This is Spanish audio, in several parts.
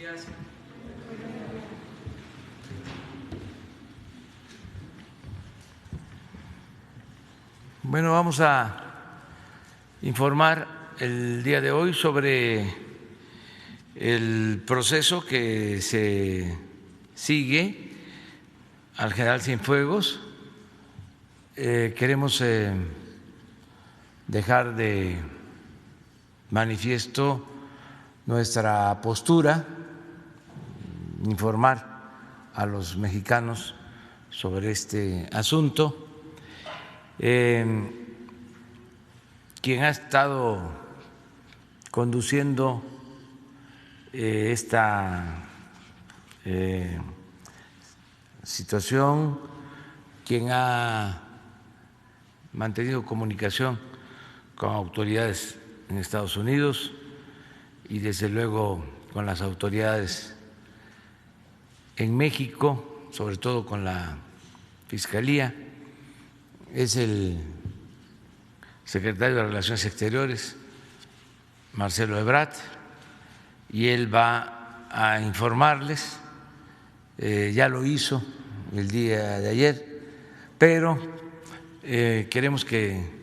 días. Bueno, vamos a informar el día de hoy sobre el proceso que se sigue al general Cienfuegos. Queremos dejar de manifiesto nuestra postura, informar a los mexicanos sobre este asunto. Quien ha estado conduciendo esta situación, quien ha mantenido comunicación con autoridades en Estados Unidos y desde luego con las autoridades en México, sobre todo con la Fiscalía, es el secretario de Relaciones Exteriores, Marcelo Ebrard, y él va a informarles, ya lo hizo el día de ayer, pero queremos que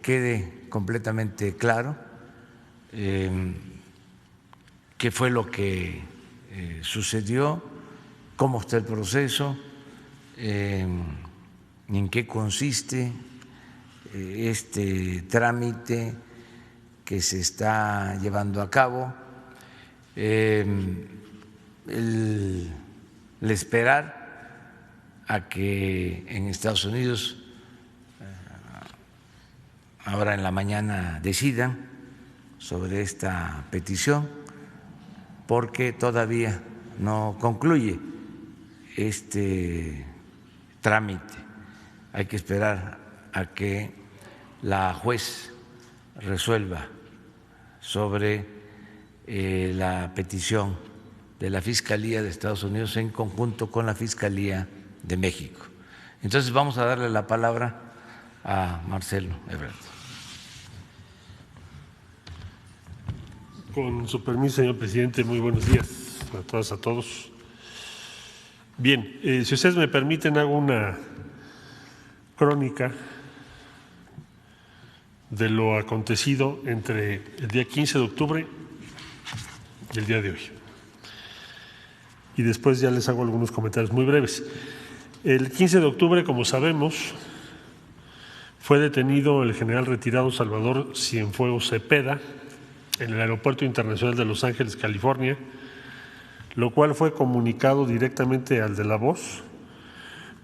quede completamente claro qué fue lo que sucedió, cómo está el proceso, en qué consiste este trámite que se está llevando a cabo, el esperar a que en Estados Unidos ahora en la mañana decidan sobre esta petición, porque todavía no concluye este trámite. Hay que esperar a que la juez resuelva sobre la petición de la Fiscalía de Estados Unidos en conjunto con la Fiscalía de México. Entonces vamos a darle la palabra a Marcelo Ebrard. Con su permiso, señor presidente, muy buenos días a todas, a todos. Bien, si ustedes me permiten, hago una crónica de lo acontecido entre el día 15 de octubre y el día de hoy. Y después ya les hago algunos comentarios muy breves. El 15 de octubre, como sabemos, fue detenido el general retirado Salvador Cienfuegos Cepeda en el Aeropuerto Internacional de Los Ángeles, California, lo cual fue comunicado directamente al de La Voz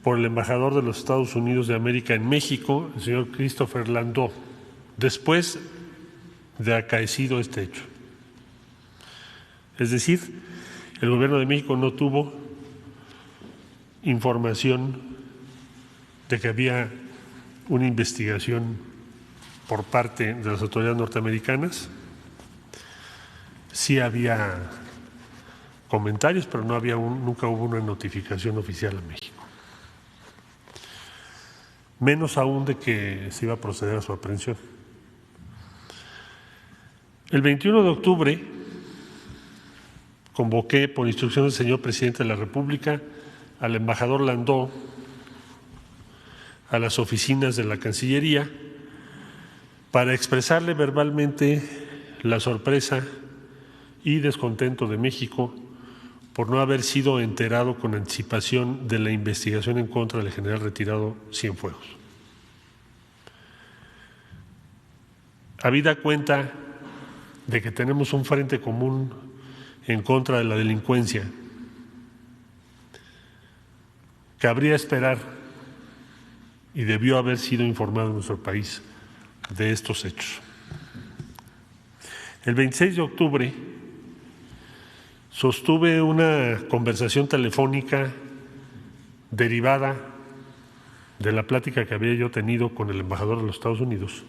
por el embajador de los Estados Unidos de América en México, el señor Christopher Landau, después de acaecido este hecho. Es decir, el gobierno de México no tuvo información de que había una investigación por parte de las autoridades norteamericanas. Sí había comentarios, pero no había nunca hubo una notificación oficial a México. Menos aún de que se iba a proceder a su aprehensión. El 21 de octubre convoqué, por instrucción del señor presidente de la República, al embajador Landau a las oficinas de la Cancillería para expresarle verbalmente la sorpresa y descontento de México por no haber sido enterado con anticipación de la investigación en contra del general retirado Cienfuegos. Habida cuenta de que tenemos un frente común en contra de la delincuencia, cabría esperar y debió haber sido informado en nuestro país de estos hechos. El 26 de octubre sostuve una conversación telefónica derivada de la plática que había yo tenido con el embajador de los Estados Unidos,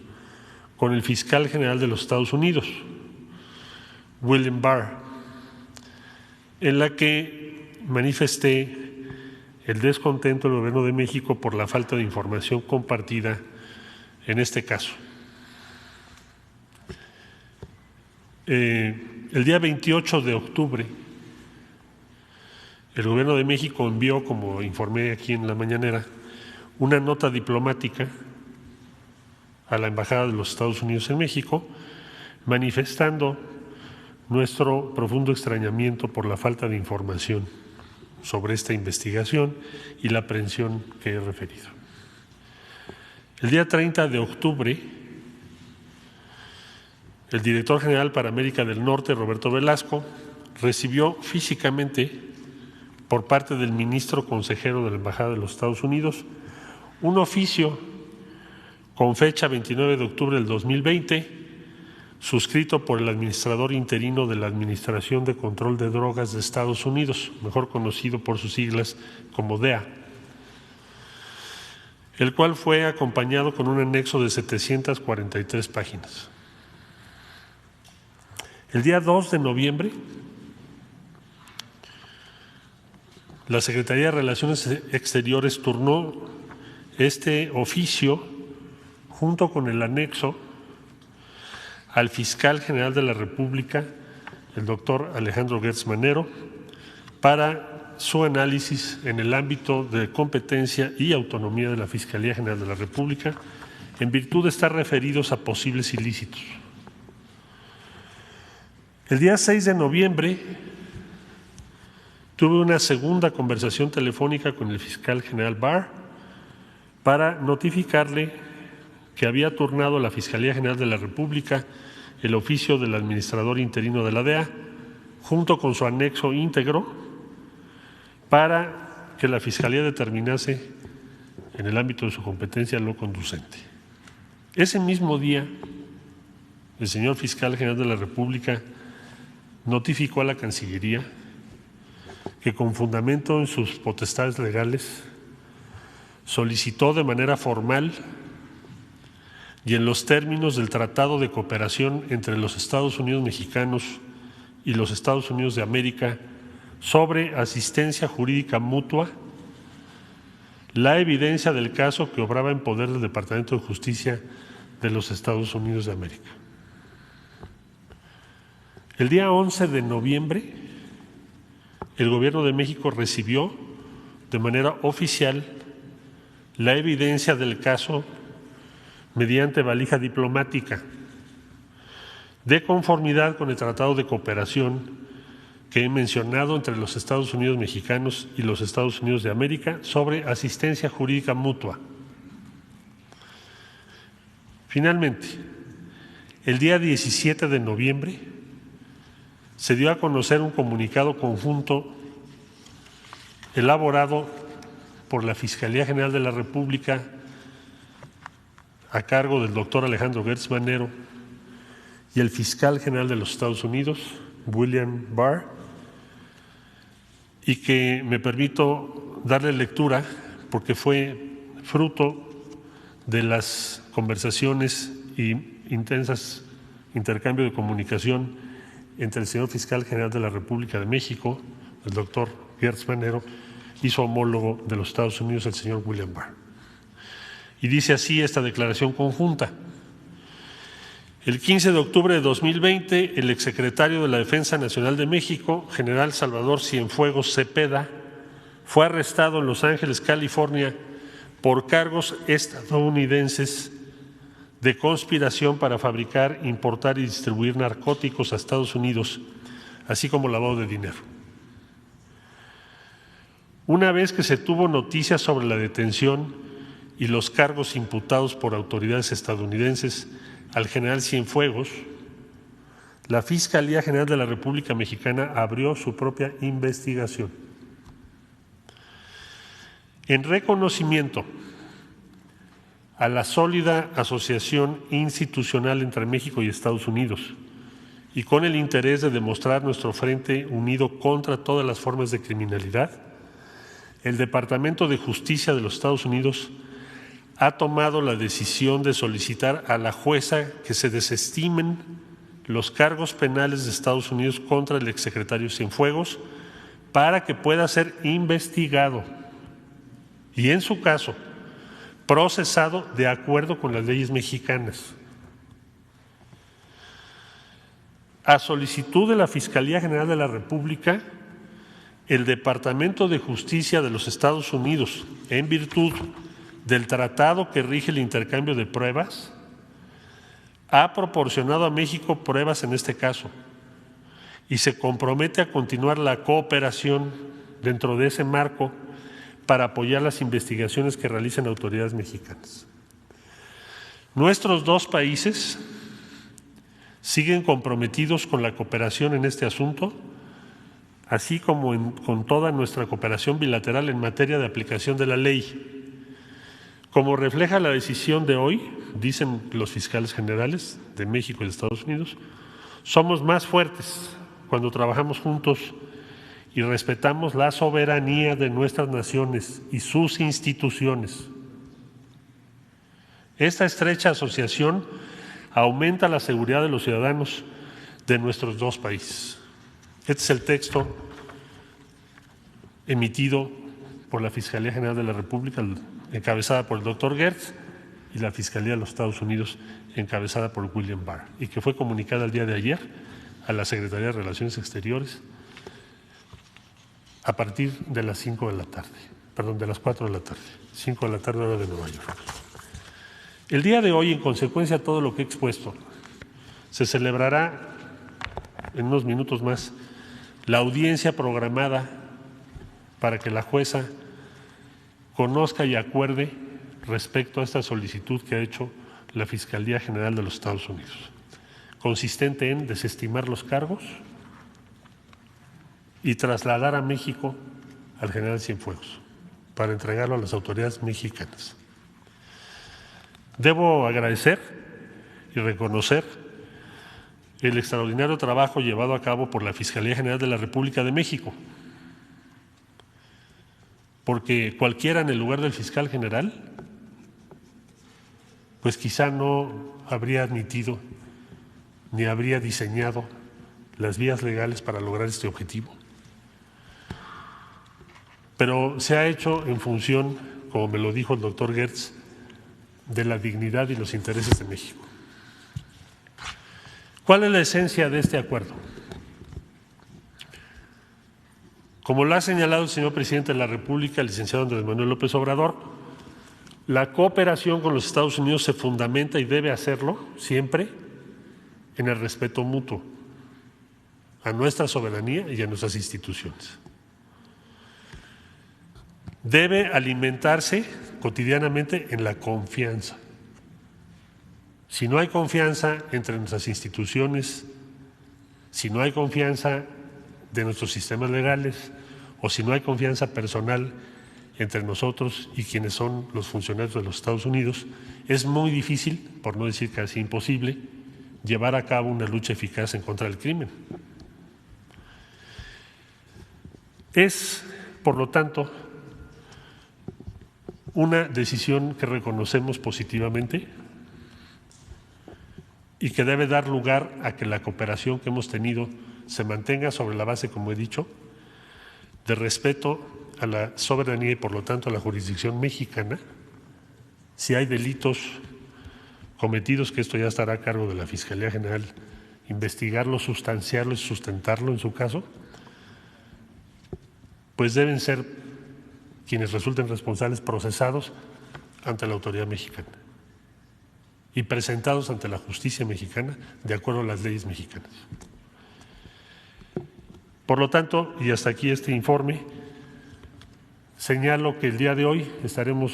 con el fiscal general de los Estados Unidos, William Barr, en la que manifesté el descontento del Gobierno de México por la falta de información compartida en este caso. el día 28 de octubre, el Gobierno de México envió, como informé aquí en la mañanera, una nota diplomática a la Embajada de los Estados Unidos en México, manifestando nuestro profundo extrañamiento por la falta de información sobre esta investigación y la aprehensión que he referido. El día 30 de octubre, el director general para América del Norte, Roberto Velasco, recibió físicamente por parte del ministro consejero de la Embajada de los Estados Unidos un oficio con fecha 29 de octubre del 2020, suscrito por el administrador interino de la Administración de Control de Drogas de Estados Unidos, mejor conocido por sus siglas como DEA, el cual fue acompañado con un anexo de 743 páginas. El día 2 de noviembre, la Secretaría de Relaciones Exteriores turnó este oficio junto con el anexo al fiscal general de la República, el doctor Alejandro Gertz Manero, para su análisis en el ámbito de competencia y autonomía de la Fiscalía General de la República, en virtud de estar referidos a posibles ilícitos. El día 6 de noviembre tuve una segunda conversación telefónica con el fiscal general Barr para notificarle que había turnado a la Fiscalía General de la República el oficio del administrador interino de la DEA, junto con su anexo íntegro, para que la Fiscalía determinase en el ámbito de su competencia lo conducente. Ese mismo día, el señor fiscal general de la República notificó a la Cancillería que, con fundamento en sus potestades legales, solicitó de manera formal y en los términos del Tratado de Cooperación entre los Estados Unidos mexicanos y los Estados Unidos de América sobre asistencia jurídica mutua, la evidencia del caso que obraba en poder del Departamento de Justicia de los Estados Unidos de América. El día 11 de noviembre, el Gobierno de México recibió de manera oficial la evidencia del caso mediante valija diplomática, de conformidad con el Tratado de Cooperación que he mencionado entre los Estados Unidos mexicanos y los Estados Unidos de América sobre asistencia jurídica mutua. Finalmente, el día 17 de noviembre se dio a conocer un comunicado conjunto elaborado por la Fiscalía General de la República a cargo del doctor Alejandro Gertz Manero y el fiscal general de los Estados Unidos, William Barr, y que me permito darle lectura porque fue fruto de las conversaciones y intensas intercambio de comunicación entre el señor fiscal general de la República de México, el doctor Gertz Manero, y su homólogo de los Estados Unidos, el señor William Barr. Y dice así esta declaración conjunta: el 15 de octubre de 2020, el exsecretario de la Defensa Nacional de México, general Salvador Cienfuegos Cepeda, fue arrestado en Los Ángeles, California, por cargos estadounidenses de conspiración para fabricar, importar y distribuir narcóticos a Estados Unidos, así como lavado de dinero. Una vez que se tuvo noticias sobre la detención y los cargos imputados por autoridades estadounidenses al general Cienfuegos, la Fiscalía General de la República Mexicana abrió su propia investigación. En reconocimiento a la sólida asociación institucional entre México y Estados Unidos y con el interés de demostrar nuestro frente unido contra todas las formas de criminalidad, el Departamento de Justicia de los Estados Unidos ha tomado la decisión de solicitar a la jueza que se desestimen los cargos penales de Estados Unidos contra el exsecretario Cienfuegos para que pueda ser investigado y, en su caso, procesado de acuerdo con las leyes mexicanas. A solicitud de la Fiscalía General de la República, el Departamento de Justicia de los Estados Unidos, en virtud del tratado que rige el intercambio de pruebas, ha proporcionado a México pruebas en este caso y se compromete a continuar la cooperación dentro de ese marco para apoyar las investigaciones que realicen autoridades mexicanas. Nuestros dos países siguen comprometidos con la cooperación en este asunto, así como con toda nuestra cooperación bilateral en materia de aplicación de la ley. Como refleja la decisión de hoy, dicen los fiscales generales de México y de Estados Unidos, somos más fuertes cuando trabajamos juntos y respetamos la soberanía de nuestras naciones y sus instituciones. Esta estrecha asociación aumenta la seguridad de los ciudadanos de nuestros dos países. Este es el texto emitido por la Fiscalía General de la República, encabezada por el doctor Gertz, y la Fiscalía de los Estados Unidos, encabezada por William Barr, y que fue comunicada el día de ayer a la Secretaría de Relaciones Exteriores a partir de las 5 de la tarde, perdón, de las 4 de la tarde, 5 de la tarde hora de Nueva York. El día de hoy, en consecuencia de todo lo que he expuesto, se celebrará en unos minutos más la audiencia programada para que la jueza conozca y acuerde respecto a esta solicitud que ha hecho la Fiscalía General de los Estados Unidos, consistente en desestimar los cargos y trasladar a México al general Cienfuegos para entregarlo a las autoridades mexicanas. Debo agradecer y reconocer el extraordinario trabajo llevado a cabo por la Fiscalía General de la República de México, porque cualquiera en el lugar del fiscal general, pues quizá no habría admitido ni habría diseñado las vías legales para lograr este objetivo. Pero se ha hecho en función, como me lo dijo el doctor Gertz, de la dignidad y los intereses de México. ¿Cuál es la esencia de este acuerdo? Como lo ha señalado el señor presidente de la República, el licenciado Andrés Manuel López Obrador, la cooperación con los Estados Unidos se fundamenta y debe hacerlo siempre en el respeto mutuo a nuestra soberanía y a nuestras instituciones. Debe alimentarse cotidianamente en la confianza. Si no hay confianza entre nuestras instituciones, si no hay confianza de nuestros sistemas legales o si no hay confianza personal entre nosotros y quienes son los funcionarios de los Estados Unidos, es muy difícil, por no decir casi imposible, llevar a cabo una lucha eficaz en contra del crimen. Es, por lo tanto, una decisión que reconocemos positivamente y que debe dar lugar a que la cooperación que hemos tenido se mantenga sobre la base, como he dicho, de respeto a la soberanía y por lo tanto a la jurisdicción mexicana. Si hay delitos cometidos, que esto ya estará a cargo de la Fiscalía General, investigarlo, sustanciarlo y sustentarlo en su caso, pues deben ser quienes resulten responsables procesados ante la autoridad mexicana y presentados ante la justicia mexicana de acuerdo a las leyes mexicanas. Por lo tanto, y hasta aquí este informe, señalo que el día de hoy estaremos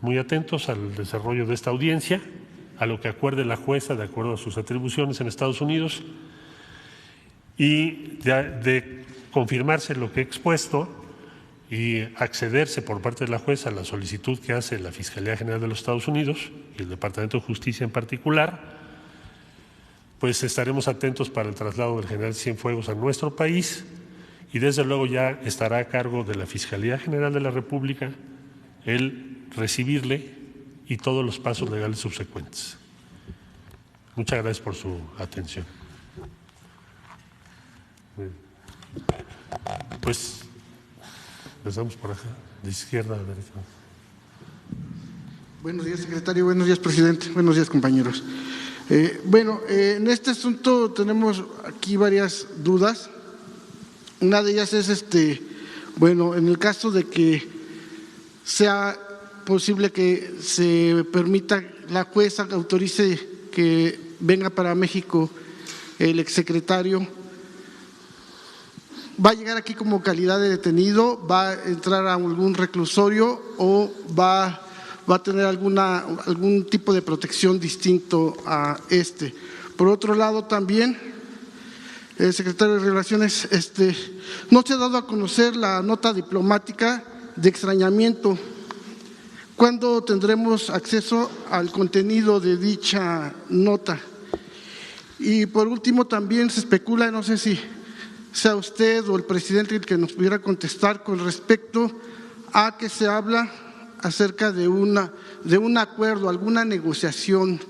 muy atentos al desarrollo de esta audiencia, a lo que acuerde la jueza de acuerdo a sus atribuciones en Estados Unidos, y de confirmarse lo que he expuesto y accederse por parte de la jueza a la solicitud que hace la Fiscalía General de los Estados Unidos y el Departamento de Justicia en particular, pues estaremos atentos para el traslado del general Cienfuegos a nuestro país y desde luego ya estará a cargo de la Fiscalía General de la República el recibirle y todos los pasos legales subsecuentes. Muchas gracias por su atención. Pues empezamos por acá, de izquierda a derecha. Buenos días, secretario. Buenos días, presidente. Buenos días, compañeros. En este asunto tenemos aquí varias dudas. Una de ellas es, en el caso de que sea posible que se permita, la jueza autorice que venga para México el exsecretario, ¿va a llegar aquí como calidad de detenido? ¿Va a entrar a algún reclusorio o va a tener algún tipo de protección distinto a este? Por otro lado, también, el secretario de Relaciones, no se ha dado a conocer la nota diplomática de extrañamiento. ¿Cuándo tendremos acceso al contenido de dicha nota? Y por último, también se especula, no sé si sea usted o el presidente el que nos pudiera contestar con respecto a que se habla acerca de un acuerdo, alguna negociación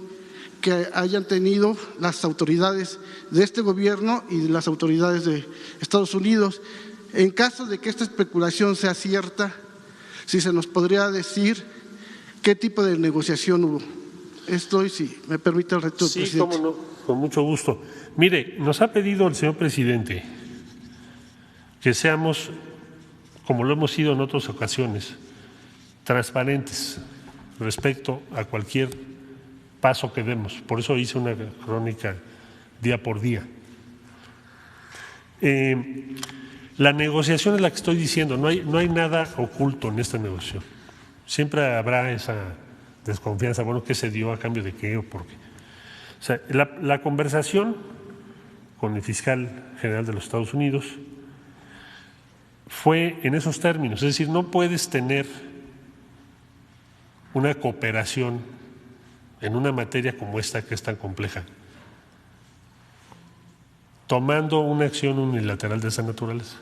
que hayan tenido las autoridades de este gobierno y de las autoridades de Estados Unidos. En caso de que esta especulación sea cierta, si se nos podría decir qué tipo de negociación hubo. Esto, y si me permite el reto del presidente. Sí, cómo no, con mucho gusto. Mire, nos ha pedido el señor presidente que seamos, como lo hemos sido en otras ocasiones, transparentes respecto a cualquier paso que demos. Por eso hice una crónica día por día. La negociación es la que estoy diciendo, no hay nada oculto en esta negociación. Siempre habrá esa desconfianza, bueno, ¿qué se dio a cambio de qué o por qué? O sea, la conversación con el fiscal general de los Estados Unidos fue en esos términos, es decir, no puedes tener una cooperación en una materia como esta que es tan compleja, tomando una acción unilateral de esa naturaleza,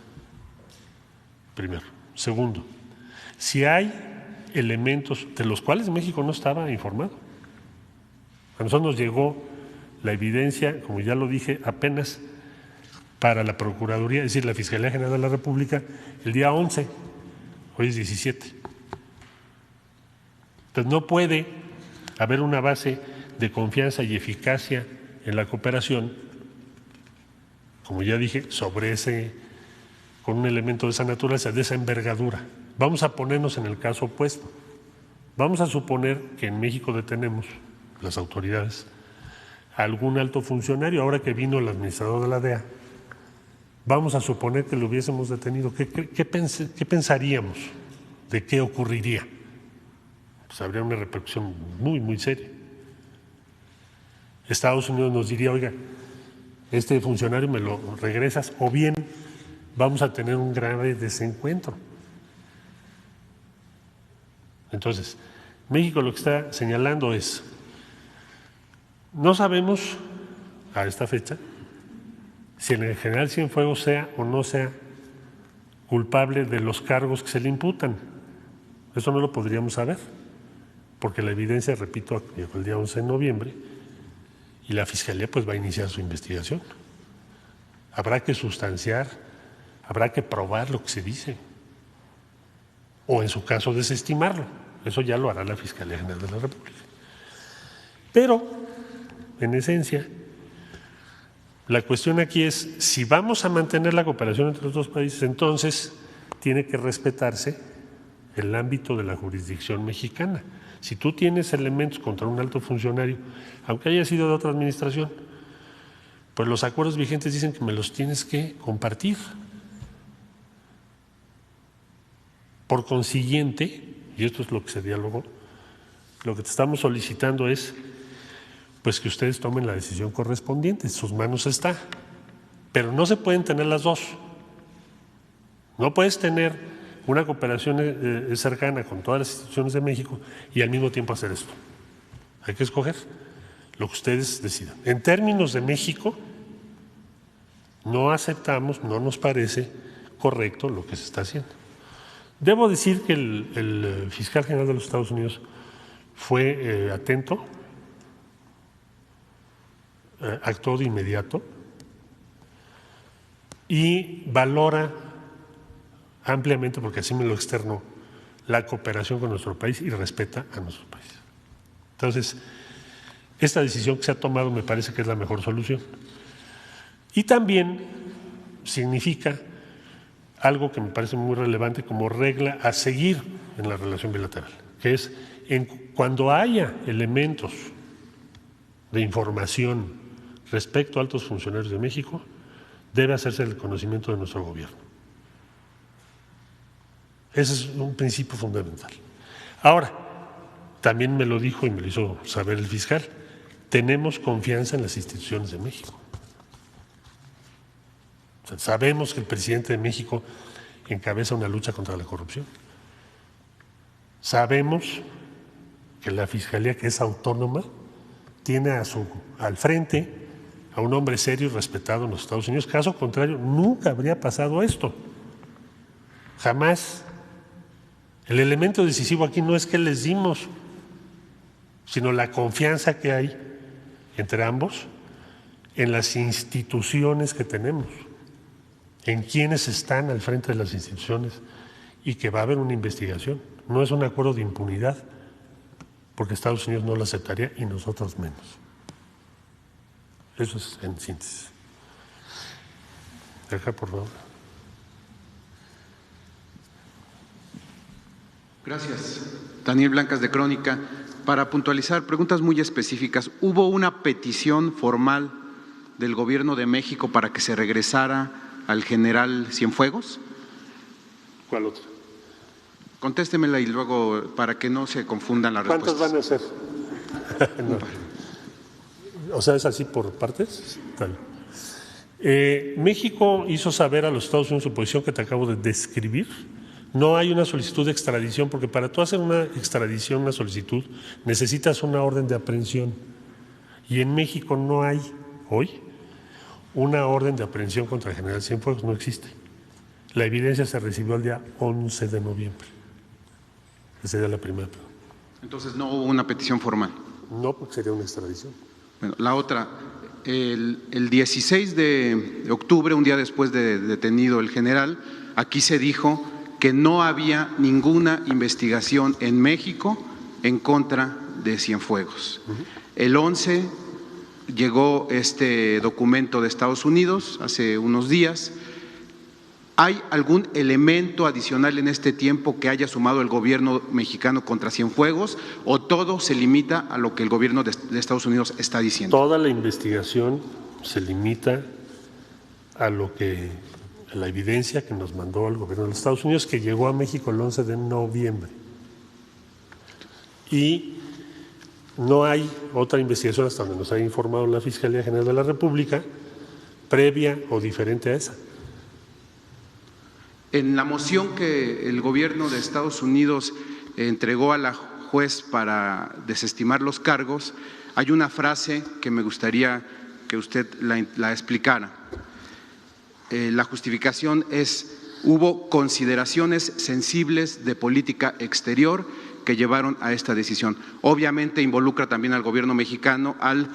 primero. Segundo, si hay elementos de los cuales México no estaba informado. A nosotros nos llegó la evidencia, como ya lo dije, apenas para la Procuraduría, es decir, la Fiscalía General de la República, el día 11, hoy es 17. Entonces no puede haber una base de confianza y eficacia en la cooperación, como ya dije, con un elemento de esa naturaleza, de esa envergadura. Vamos a ponernos en el caso opuesto. Vamos a suponer que en México detenemos, las autoridades, a algún alto funcionario. Ahora que vino el administrador de la DEA, vamos a suponer que lo hubiésemos detenido. ¿Qué pensaríamos de qué ocurriría? Pues habría una repercusión muy, muy seria. Estados Unidos nos diría, oiga, este funcionario me lo regresas, o bien vamos a tener un grave desencuentro. Entonces, México lo que está señalando es, no sabemos a esta fecha si el general Cienfuegos sea o no sea culpable de los cargos que se le imputan. Eso no lo podríamos saber, porque la evidencia, repito, llegó el día 11 de noviembre y la Fiscalía pues va a iniciar su investigación. Habrá que sustanciar, habrá que probar lo que se dice, o en su caso desestimarlo. Eso ya lo hará la Fiscalía General de la República. Pero, en esencia, la cuestión aquí es, si vamos a mantener la cooperación entre los dos países, entonces tiene que respetarse el ámbito de la jurisdicción mexicana. Si tú tienes elementos contra un alto funcionario, aunque haya sido de otra administración, pues los acuerdos vigentes dicen que me los tienes que compartir. Por consiguiente, y esto es lo que se dialogó, lo que te estamos solicitando es pues que ustedes tomen la decisión correspondiente, en sus manos está, pero no se pueden tener las dos. No puedes tener una cooperación cercana con todas las instituciones de México y al mismo tiempo hacer esto. Hay que escoger lo que ustedes decidan. En términos de México, no aceptamos, no nos parece correcto lo que se está haciendo. Debo decir que el fiscal general de los Estados Unidos fue atento, actuó de inmediato y valora ampliamente, porque así me lo externó, la cooperación con nuestro país y respeta a nuestro país. Entonces, Esta decisión que se ha tomado me parece que es la mejor solución. Y también significa algo que me parece muy relevante como regla a seguir en la relación bilateral, que es cuando haya elementos de información respecto a altos funcionarios de México, debe hacerse el conocimiento de nuestro gobierno. Ese es un principio fundamental. Ahora, también me lo dijo y me lo hizo saber el fiscal, tenemos confianza en las instituciones de México. O sea, sabemos que el presidente de México encabeza una lucha contra la corrupción. Sabemos que la Fiscalía, que es autónoma, tiene al frente a un hombre serio y respetado en los Estados Unidos. Caso contrario, nunca habría pasado esto. Jamás. El elemento decisivo aquí no es que les dimos, sino la confianza que hay entre ambos en las instituciones que tenemos, en quienes están al frente de las instituciones y que va a haber una investigación. No es un acuerdo de impunidad, porque Estados Unidos no lo aceptaría y nosotros menos. Eso es en síntesis. Deja, por favor. Gracias. Daniel Blancas, de Crónica. Para puntualizar, preguntas muy específicas. ¿Hubo una petición formal del Gobierno de México para que se regresara al general Cienfuegos? ¿Cuál otra? Contéstemela y luego para que no se confundan las respuestas. ¿Cuántas van a ser? No. O sea, ¿es así por partes? Tal. México hizo saber a los Estados Unidos su posición que te acabo de describir. No hay una solicitud de extradición, porque para tú hacer una extradición, una solicitud, necesitas una orden de aprehensión. Y en México no hay hoy una orden de aprehensión contra el general Cienfuegos, no existe. La evidencia se recibió el día 11 de noviembre. Esa sería la primera. Entonces no hubo una petición formal. No, porque sería una extradición. Bueno, la otra, el 16 de octubre, un día después de detenido el general, aquí se dijo que no había ninguna investigación en México en contra de Cienfuegos. El 11 llegó este documento de Estados Unidos hace unos días. ¿Hay algún elemento adicional en este tiempo que haya sumado el gobierno mexicano contra Cienfuegos o todo se limita a lo que el gobierno de Estados Unidos está diciendo? Toda la investigación se limita a lo que la evidencia que nos mandó el gobierno de los Estados Unidos, que llegó a México el 11 de noviembre. Y no hay otra investigación hasta donde nos ha informado la Fiscalía General de la República, previa o diferente a esa. En la moción que el gobierno de Estados Unidos entregó a la juez para desestimar los cargos, hay una frase que me gustaría que usted la explicara. La justificación es: hubo consideraciones sensibles de política exterior que llevaron a esta decisión. Obviamente involucra también al gobierno mexicano al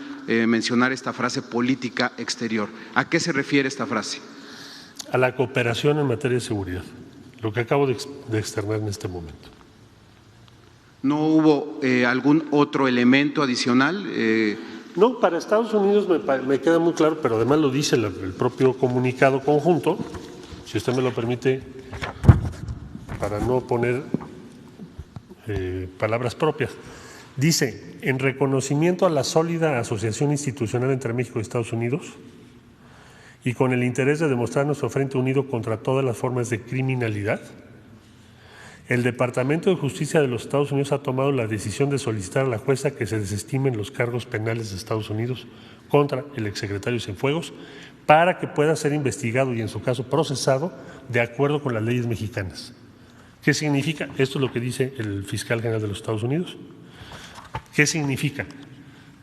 mencionar esta frase política exterior. ¿A qué se refiere esta frase? A la cooperación en materia de seguridad, lo que acabo de externar en este momento. ¿No hubo algún otro elemento adicional? No, para Estados Unidos me queda muy claro, pero además lo dice el propio comunicado conjunto, si usted me lo permite, para no poner palabras propias. Dice: en reconocimiento a la sólida asociación institucional entre México y Estados Unidos y con el interés de demostrar nuestro frente unido contra todas las formas de criminalidad, el Departamento de Justicia de los Estados Unidos ha tomado la decisión de solicitar a la jueza que se desestimen los cargos penales de Estados Unidos contra el exsecretario Cienfuegos para que pueda ser investigado y en su caso procesado de acuerdo con las leyes mexicanas. ¿Qué significa? Esto es lo que dice el fiscal general de los Estados Unidos. ¿Qué significa?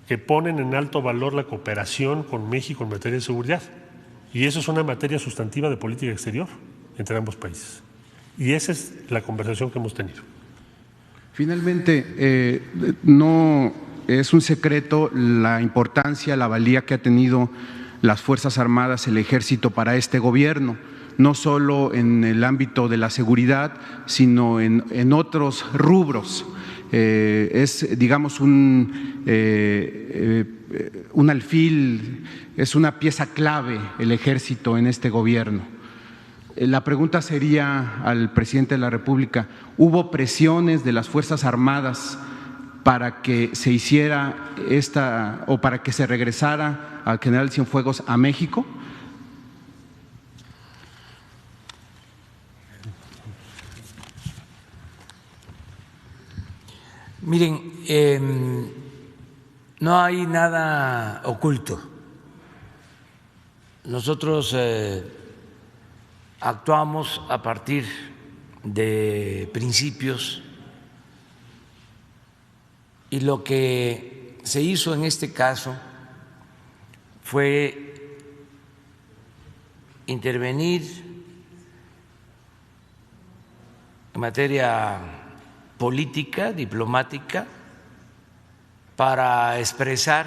Que ponen en alto valor la cooperación con México en materia de seguridad. Y eso es una materia sustantiva de política exterior entre ambos países. Y esa es la conversación que hemos tenido. Finalmente, no es un secreto la importancia, la valía que ha tenido las Fuerzas Armadas, el Ejército para este gobierno, no solo en el ámbito de la seguridad, sino en otros rubros. es, digamos, un alfil, es una pieza clave el Ejército en este gobierno. La pregunta sería al presidente de la República: ¿hubo presiones de las Fuerzas Armadas para que se hiciera o para que se regresara al general Cienfuegos a México? Miren, no hay nada oculto. Nosotros actuamos a partir de principios y lo que se hizo en este caso fue intervenir en materia política, diplomática, para expresar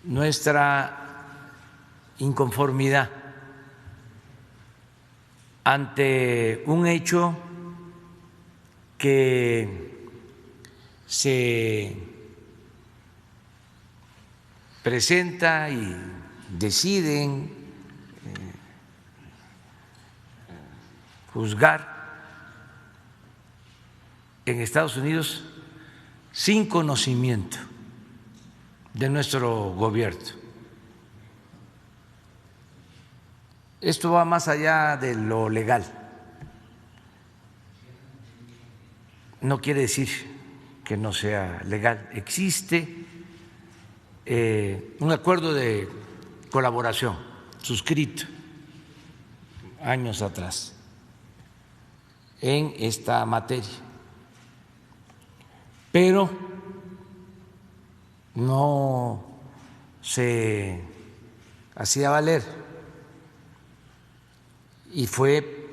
nuestra inconformidad ante un hecho que se presenta y deciden juzgar en Estados Unidos sin conocimiento de nuestro gobierno. Esto va más allá de lo legal. No quiere decir que no sea legal. Existe un acuerdo de colaboración suscrito años atrás en esta materia, pero no se hacía valer, y fue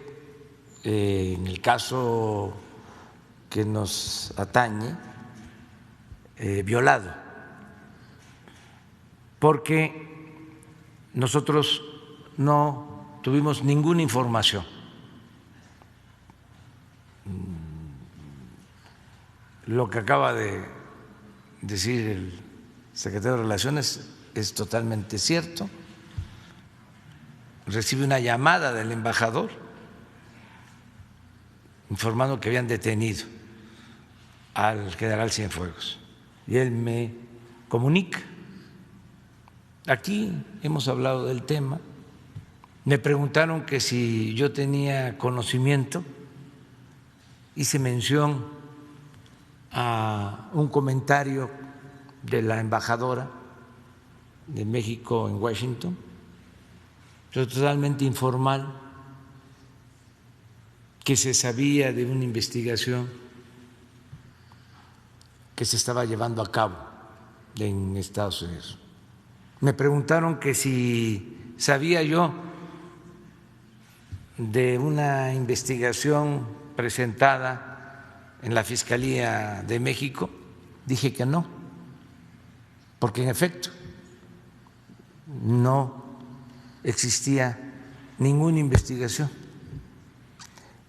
en el caso que nos atañe violado, porque nosotros no tuvimos ninguna información. Lo que acaba de decir el secretario de Relaciones es totalmente cierto. Recibe una llamada del embajador informando que habían detenido al general Cienfuegos y él me comunica. Aquí hemos hablado del tema. Me preguntaron que si yo tenía conocimiento, hice mención a un comentario de la embajadora de México en Washington, totalmente informal, que se sabía de una investigación que se estaba llevando a cabo en Estados Unidos. Me preguntaron que si sabía yo de una investigación presentada en la Fiscalía de México. Dije que no, porque en efecto no existía ninguna investigación.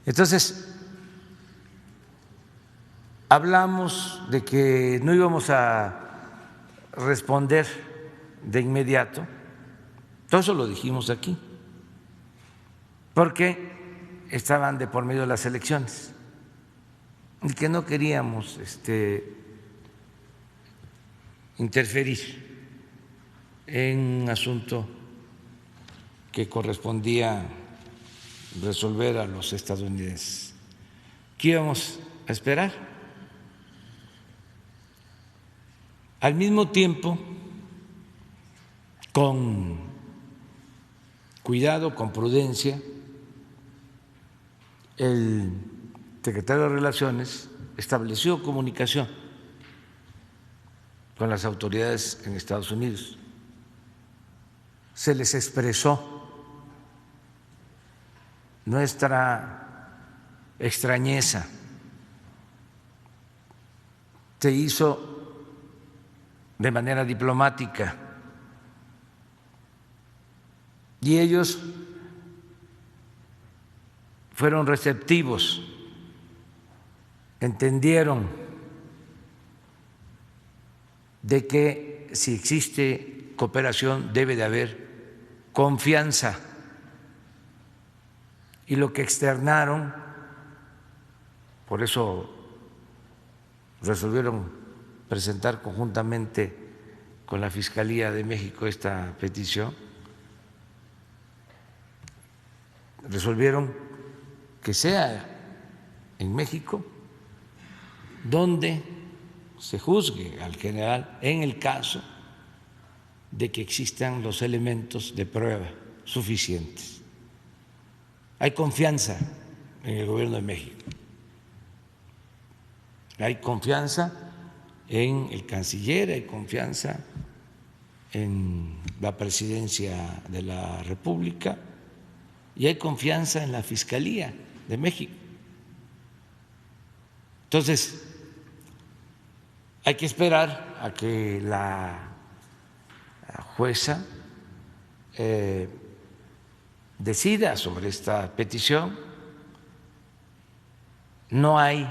Entonces, hablamos de que no íbamos a responder de inmediato, todo eso lo dijimos aquí, porque estaban de por medio las elecciones y que no queríamos interferir en un asunto que correspondía resolver a los estadounidenses, que íbamos a esperar. Al mismo tiempo, con cuidado, con prudencia, el secretario de Relaciones estableció comunicación con las autoridades en Estados Unidos. Se les expresó nuestra extrañeza. Se hizo de manera diplomática y ellos fueron receptivos entendieron de que si existe cooperación debe de haber confianza, y lo que externaron, por eso resolvieron presentar conjuntamente con la Fiscalía de México esta petición, resolvieron que sea en México donde se juzgue al general en el caso de que existan los elementos de prueba suficientes. Hay confianza en el gobierno de México, hay confianza en el canciller, hay confianza en la presidencia de la República y hay confianza en la Fiscalía de México. Entonces, hay que esperar a que la jueza decida sobre esta petición. No hay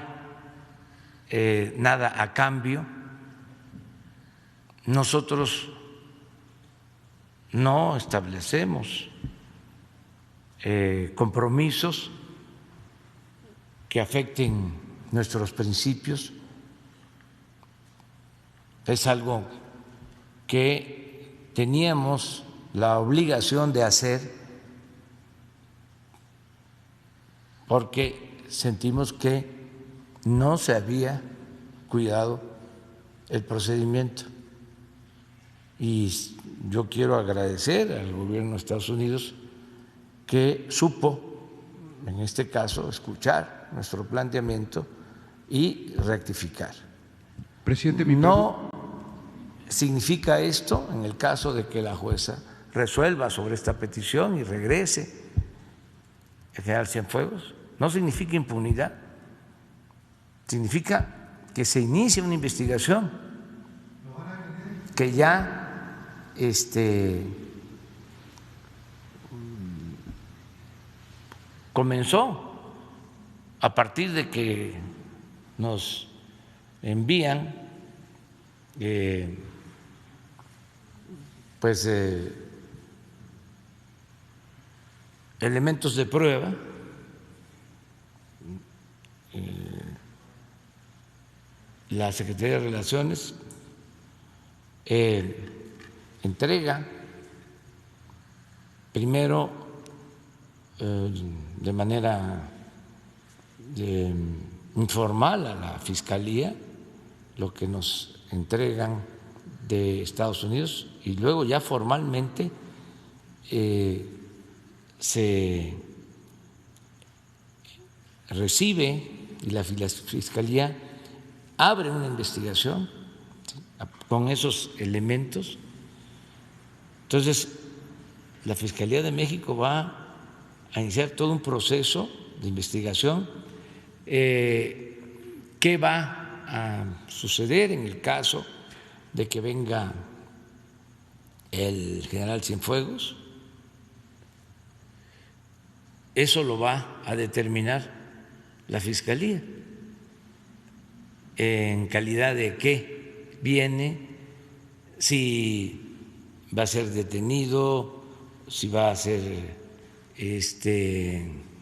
nada a cambio. Nosotros no establecemos compromisos que afecten nuestros principios. Es algo que teníamos la obligación de hacer porque sentimos que no se había cuidado el procedimiento. Y yo quiero agradecer al gobierno de Estados Unidos que supo, en este caso, escuchar nuestro planteamiento y rectificar. Presidente, no significa esto, en el caso de que la jueza resuelva sobre esta petición y regrese el general Cienfuegos, no significa impunidad, significa que se inicia una investigación que ya comenzó a partir de que nos envían elementos de prueba, la Secretaría de Relaciones entrega primero de manera informal a la Fiscalía lo que nos entregan de Estados Unidos y luego ya formalmente se recibe y la Fiscalía abre una investigación con esos elementos. Entonces, la Fiscalía de México va a iniciar todo un proceso de investigación. ¿Qué va a suceder en el caso de que venga el general Cienfuegos? Eso lo va a determinar la Fiscalía. ¿En calidad de qué viene? Si va a ser detenido, si va a ser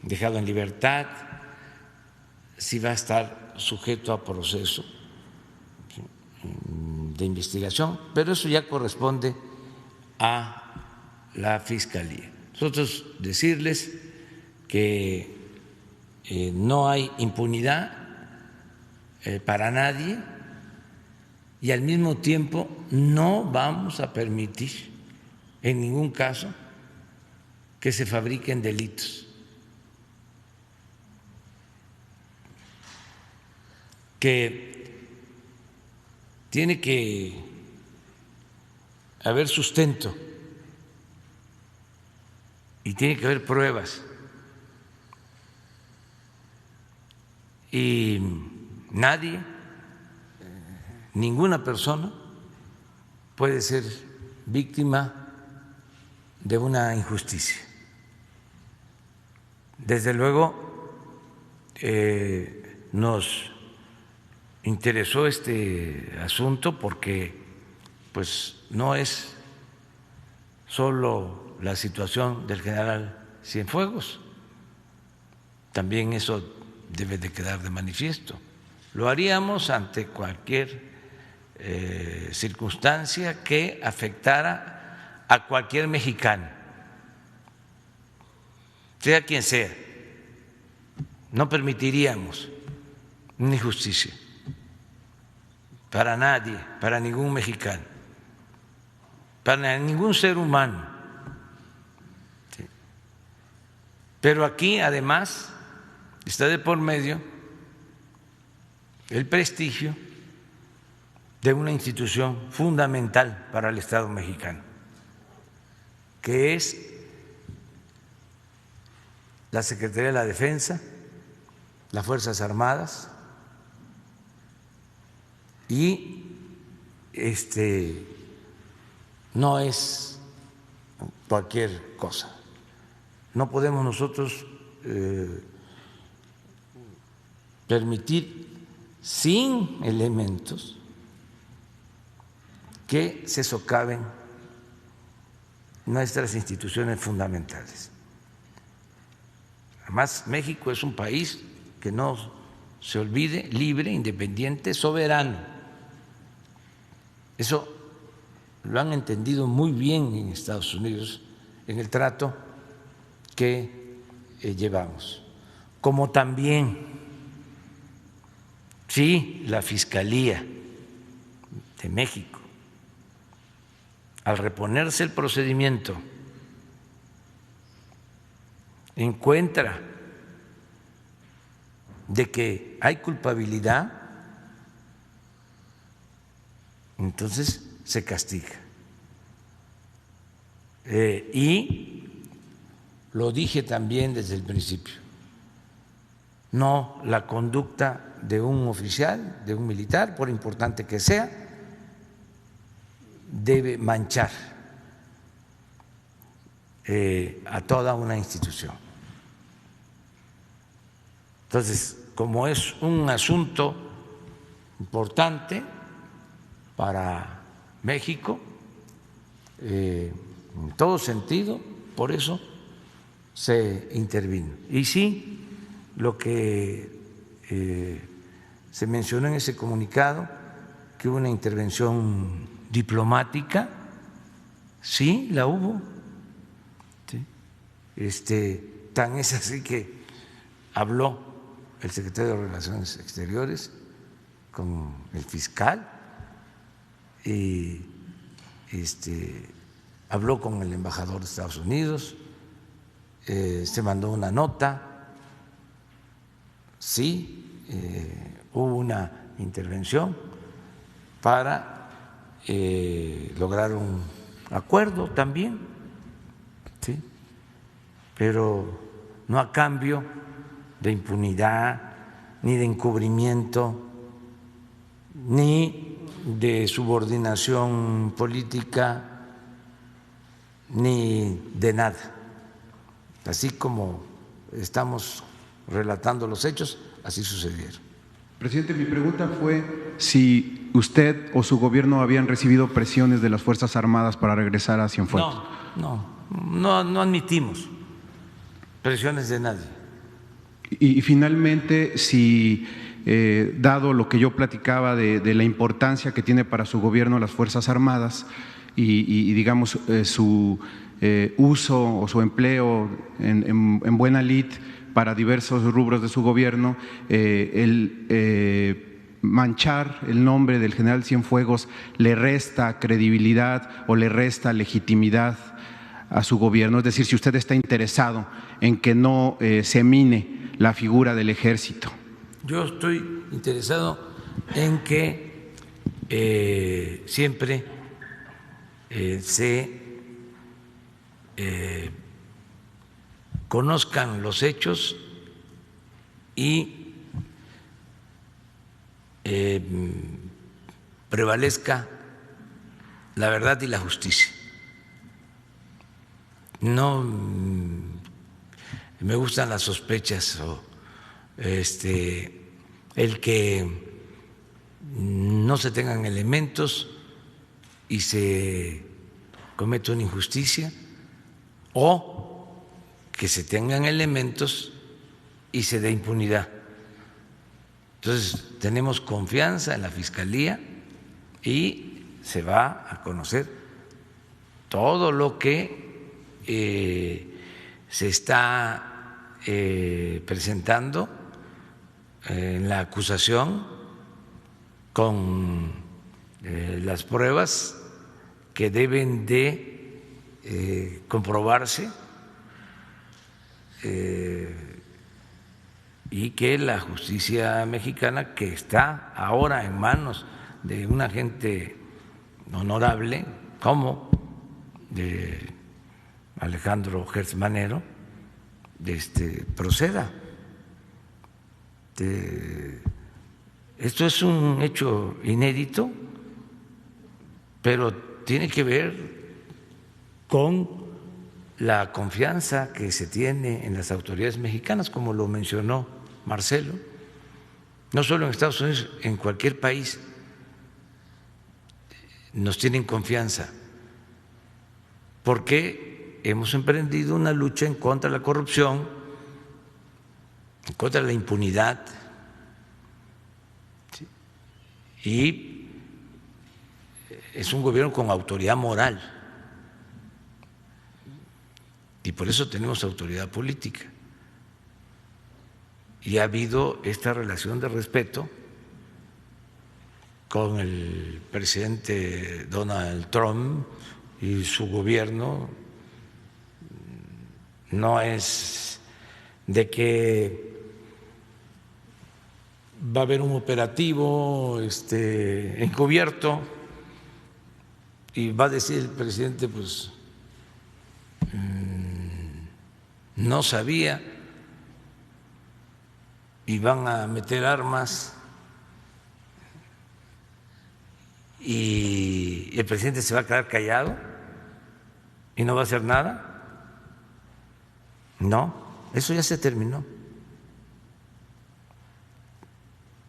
dejado en libertad, si va a estar sujeto a proceso de investigación, pero eso ya corresponde a la Fiscalía. Nosotros decirles que no hay impunidad para nadie y al mismo tiempo no vamos a permitir en ningún caso que se fabriquen delitos, que tiene que haber sustento y tiene que haber pruebas y nadie, ninguna persona puede ser víctima de una injusticia. Desde luego nos interesó este asunto porque pues no es solo la situación del general Cienfuegos, también eso debe de quedar de manifiesto. Lo haríamos ante cualquier circunstancia que afectara a cualquier mexicano, sea quien sea. No permitiríamos una injusticia para nadie, para ningún mexicano, para ningún ser humano. ¿Sí? Pero aquí además está de por medio el prestigio de una institución fundamental para el Estado mexicano, que es la Secretaría de la Defensa, las Fuerzas Armadas y no es cualquier cosa. No podemos nosotros permitir sin elementos que se socaven nuestras instituciones fundamentales. Además, México es un país que no se olvide, libre, independiente, soberano. Eso lo han entendido muy bien en Estados Unidos en el trato que llevamos. Como también, sí, la Fiscalía de México, al reponerse el procedimiento, encuentra de que hay culpabilidad, entonces se castiga. Y lo dije también desde el principio, no la conducta de un oficial, de un militar, por importante que sea, debe manchar a toda una institución. Entonces, como es un asunto importante para México, en todo sentido, por eso se intervino. Y sí, lo que se mencionó en ese comunicado, que hubo una intervención diplomática, sí, la hubo. ¿Sí? Tan es así que habló el secretario de Relaciones Exteriores con el fiscal y habló con el embajador de Estados Unidos, se mandó una nota, sí, hubo una intervención para lograr un acuerdo también, ¿sí? Pero no a cambio de impunidad, ni de encubrimiento, ni de subordinación política, ni de nada. Así como estamos relatando los hechos, así sucedieron. Presidente, mi pregunta fue si usted o su gobierno habían recibido presiones de las Fuerzas Armadas para regresar a Cienfuegos. No admitimos presiones de nadie. Y finalmente, si dado lo que yo platicaba de la importancia que tiene para su gobierno las Fuerzas Armadas y digamos su uso o su empleo en buena lid para diversos rubros de su gobierno, manchar el nombre del general Cienfuegos le resta credibilidad o le resta legitimidad a su gobierno. Es decir, si usted está interesado en que no se mine la figura del ejército. Yo estoy interesado en que siempre se conozcan los hechos y prevalezca la verdad y la justicia. No me gustan las sospechas o el que no se tengan elementos y se cometa una injusticia, o que se tengan elementos y se dé impunidad. Entonces, tenemos confianza en la Fiscalía y se va a conocer todo lo que se está presentando en la acusación con las pruebas que deben de comprobarse y que la justicia mexicana, que está ahora en manos de una gente honorable como de Alejandro Gertz Manero, proceda. Esto es un hecho inédito, pero tiene que ver con la confianza que se tiene en las autoridades mexicanas, como lo mencionó Marcelo, no solo en Estados Unidos, en cualquier país nos tienen confianza, porque hemos emprendido una lucha en contra de la corrupción, en contra de la impunidad, y es un gobierno con autoridad moral, y por eso tenemos autoridad política. Y ha habido esta relación de respeto con el presidente Donald Trump y su gobierno. No es de que va a haber un operativo encubierto y va a decir el presidente, pues no sabía, y van a meter armas y el presidente se va a quedar callado y no va a hacer nada. No, eso ya se terminó.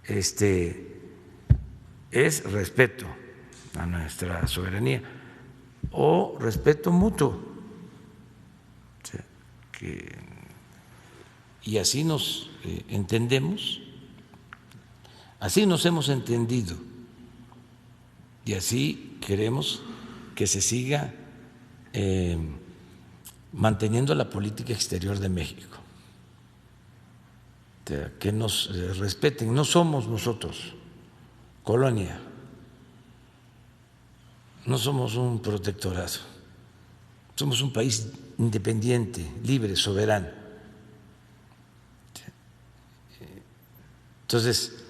Es respeto a nuestra soberanía o respeto mutuo. O sea, y así nos entendemos, así nos hemos entendido y así queremos que se siga manteniendo la política exterior de México, que nos respeten. No somos nosotros colonia, no somos un protectorado, somos un país independiente, libre, soberano. Entonces,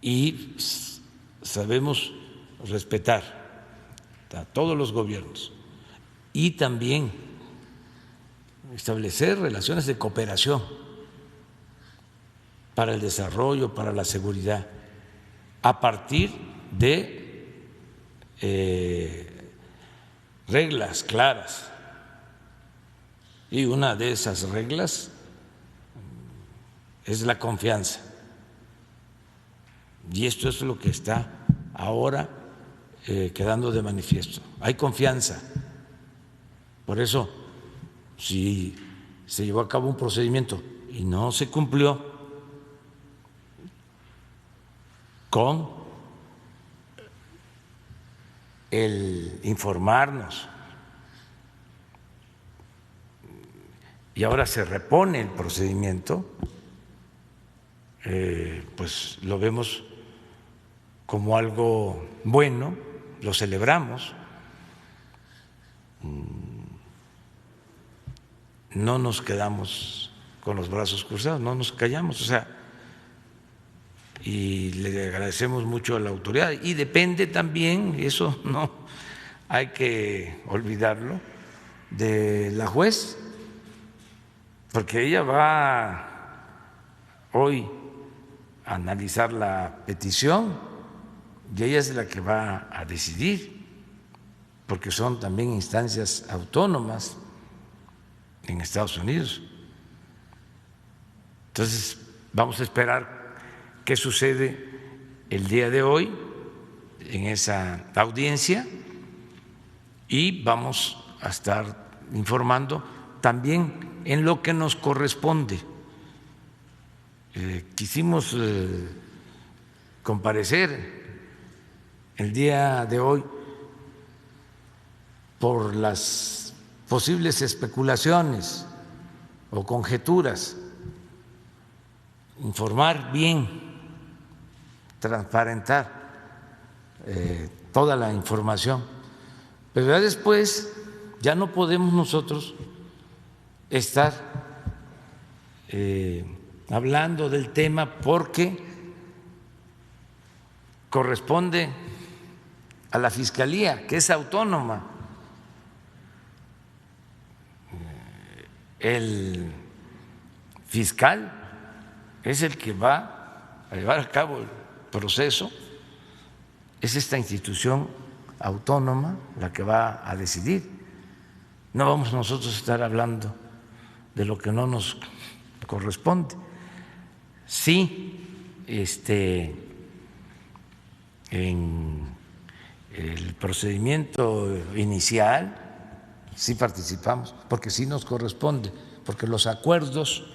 y sabemos respetar a todos los gobiernos y también establecer relaciones de cooperación para el desarrollo, para la seguridad, a partir de reglas claras. Y una de esas reglas es la confianza. Y esto es lo que está ahora quedando de manifiesto. Hay confianza. Por eso, si se llevó a cabo un procedimiento y no se cumplió con el informarnos y ahora se repone el procedimiento, pues lo vemos como algo bueno, lo celebramos, no nos quedamos con los brazos cruzados, no nos callamos, o sea, y le agradecemos mucho a la autoridad. Y depende también, eso no hay que olvidarlo, de la juez, porque ella va hoy a analizar la petición y ella es la que va a decidir, porque son también instancias autónomas en Estados Unidos. Entonces, vamos a esperar qué sucede el día de hoy en esa audiencia y vamos a estar informando también en lo que nos corresponde. Quisimos comparecer el día de hoy por las posibles especulaciones o conjeturas, informar bien, transparentar toda la información, pero ya después ya no podemos nosotros estar hablando del tema porque corresponde a la Fiscalía, que es autónoma. El fiscal es el que va a llevar a cabo el proceso, es esta institución autónoma la que va a decidir. No vamos nosotros a estar hablando de lo que no nos corresponde. Sí, en el procedimiento inicial sí participamos, porque sí nos corresponde, porque los acuerdos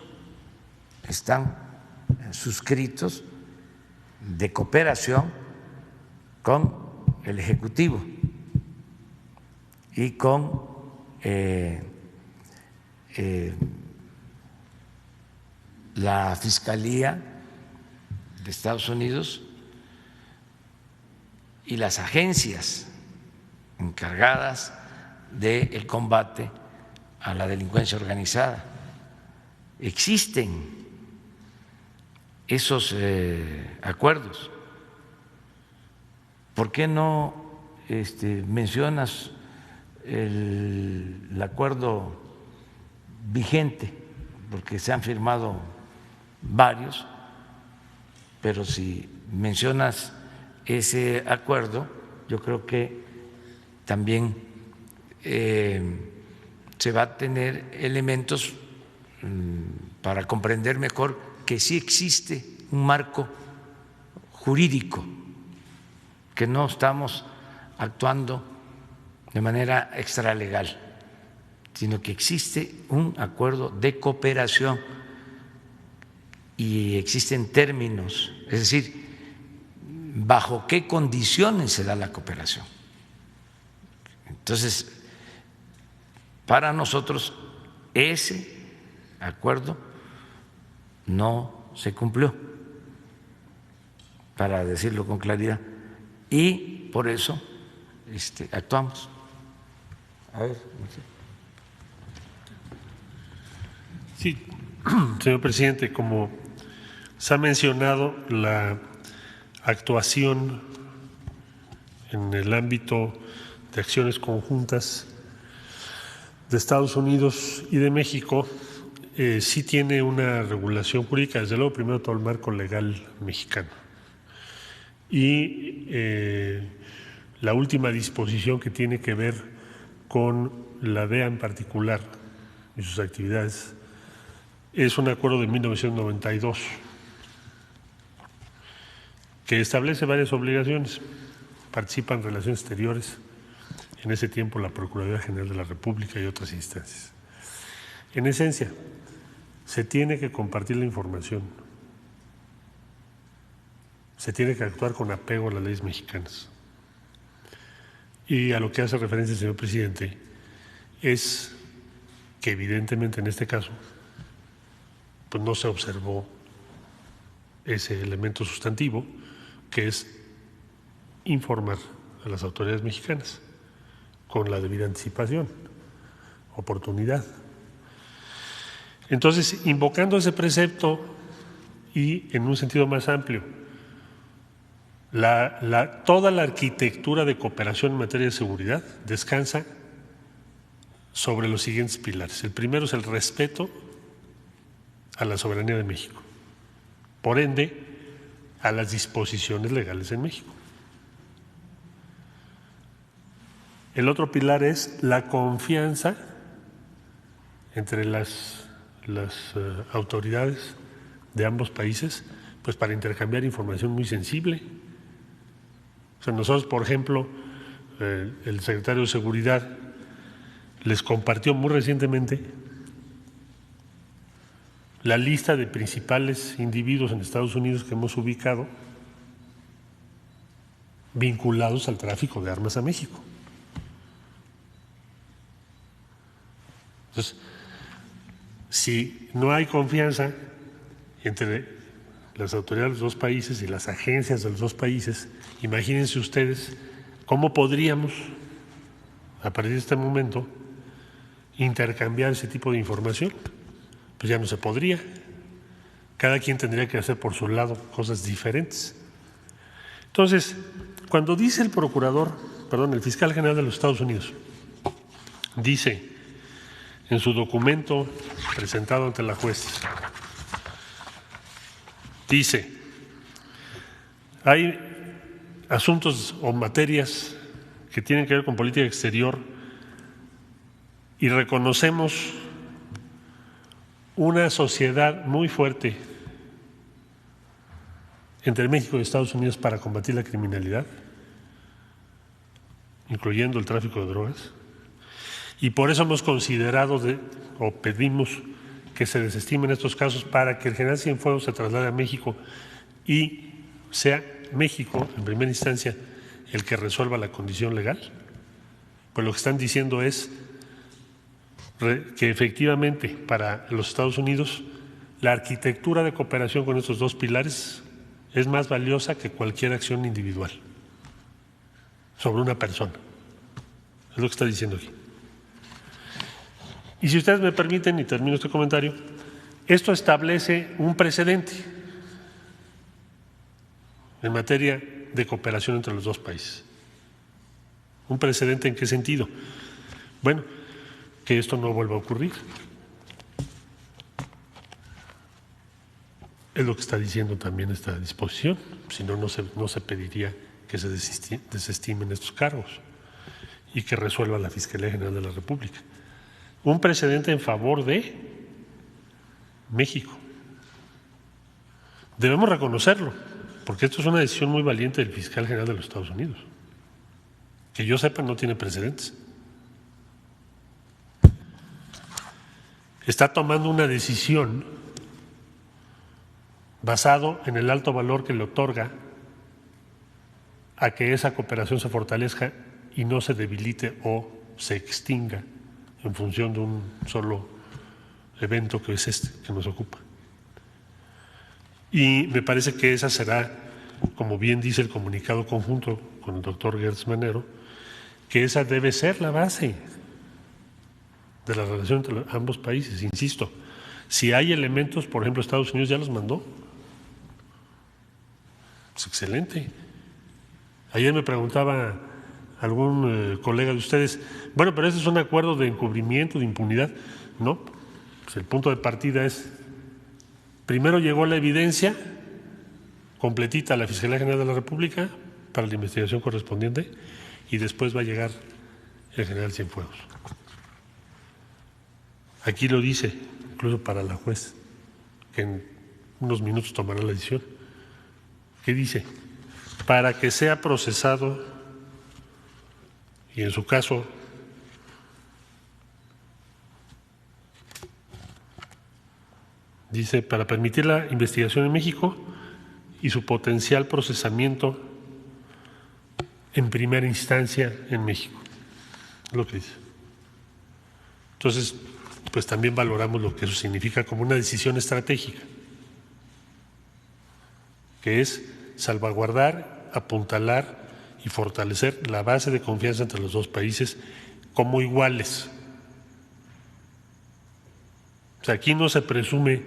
están suscritos de cooperación con el Ejecutivo y con la Fiscalía de Estados Unidos y las agencias encargadas del combate a la delincuencia organizada. Existen esos acuerdos. ¿Por qué no mencionas el acuerdo vigente? Porque se han firmado varios, pero si mencionas ese acuerdo, yo creo que también se va a tener elementos para comprender mejor que sí existe un marco jurídico, que no estamos actuando de manera extralegal, sino que existe un acuerdo de cooperación y existen términos, es decir, bajo qué condiciones se da la cooperación. Entonces, para nosotros ese acuerdo no se cumplió, para decirlo con claridad, y por eso actuamos. A ver, no sé. Sí, señor presidente, como se ha mencionado, la actuación en el ámbito de acciones conjuntas de Estados Unidos y de México sí tiene una regulación jurídica, desde luego primero todo el marco legal mexicano y la última disposición que tiene que ver con la DEA en particular y sus actividades es un acuerdo de 1992 que establece varias obligaciones. Participan en relaciones exteriores, en ese tiempo la Procuraduría General de la República y otras instancias. En esencia, se tiene que compartir la información, se tiene que actuar con apego a las leyes mexicanas. Y a lo que hace referencia el señor presidente es que evidentemente en este caso pues no se observó ese elemento sustantivo que es informar a las autoridades mexicanas con la debida anticipación, oportunidad. Entonces, invocando ese precepto y en un sentido más amplio, toda la arquitectura de cooperación en materia de seguridad descansa sobre los siguientes pilares. El primero es el respeto a la soberanía de México, por ende, a las disposiciones legales en México. El otro pilar es la confianza entre las autoridades de ambos países, pues para intercambiar información muy sensible O sea, nosotros, por ejemplo, el secretario de Seguridad les compartió muy recientemente la lista de principales individuos en Estados Unidos que hemos ubicado vinculados al tráfico de armas a México. Entonces, si no hay confianza entre las autoridades de los dos países y las agencias de los dos países, imagínense ustedes cómo podríamos, a partir de este momento, intercambiar ese tipo de información. Pues ya no se podría. Cada quien tendría que hacer por su lado cosas diferentes. Entonces, cuando dice el fiscal general de los Estados Unidos, dice en su documento presentado ante la juez, dice, hay asuntos o materias que tienen que ver con política exterior y reconocemos una sociedad muy fuerte entre México y Estados Unidos para combatir la criminalidad, incluyendo el tráfico de drogas, y por eso hemos considerado o pedimos que se desestimen estos casos para que el general Cienfuegos se traslade a México y sea México, en primera instancia, el que resuelva la condición legal. Pues lo que están diciendo es que efectivamente para los Estados Unidos la arquitectura de cooperación con estos dos pilares es más valiosa que cualquier acción individual sobre una persona. Es lo que está diciendo aquí. Y si ustedes me permiten, y termino este comentario, esto establece un precedente en materia de cooperación entre los dos países. ¿Un precedente en qué sentido? Bueno, que esto no vuelva a ocurrir. Es lo que está diciendo también esta disposición, si no, no se pediría que se desestimen estos cargos y que resuelva la Fiscalía General de la República. Un precedente en favor de México. Debemos reconocerlo, porque esto es una decisión muy valiente del fiscal general de los Estados Unidos. Que yo sepa, no tiene precedentes. Está tomando una decisión basado en el alto valor que le otorga a que esa cooperación se fortalezca y no se debilite o se extinga en función de un solo evento que es este que nos ocupa. Y me parece que esa será, como bien dice el comunicado conjunto con el doctor Gertz Manero, que esa debe ser la base de la relación entre ambos países. Insisto, si hay elementos, por ejemplo, Estados Unidos ya los mandó. Es excelente. Ayer me preguntaba algún colega de ustedes, bueno, pero ese es un acuerdo de encubrimiento, de impunidad. No, pues el punto de partida es, primero llegó la evidencia completita a la Fiscalía General de la República para la investigación correspondiente y después va a llegar el general Cienfuegos. Aquí lo dice, incluso para la juez, que en unos minutos tomará la decisión. ¿Qué dice? Para que sea procesado y en su caso dice, para permitir la investigación en México y su potencial procesamiento en primera instancia en México. Es lo que dice. Entonces, pues también valoramos lo que eso significa como una decisión estratégica, que es salvaguardar, apuntalar y fortalecer la base de confianza entre los dos países como iguales. O sea, aquí no se presume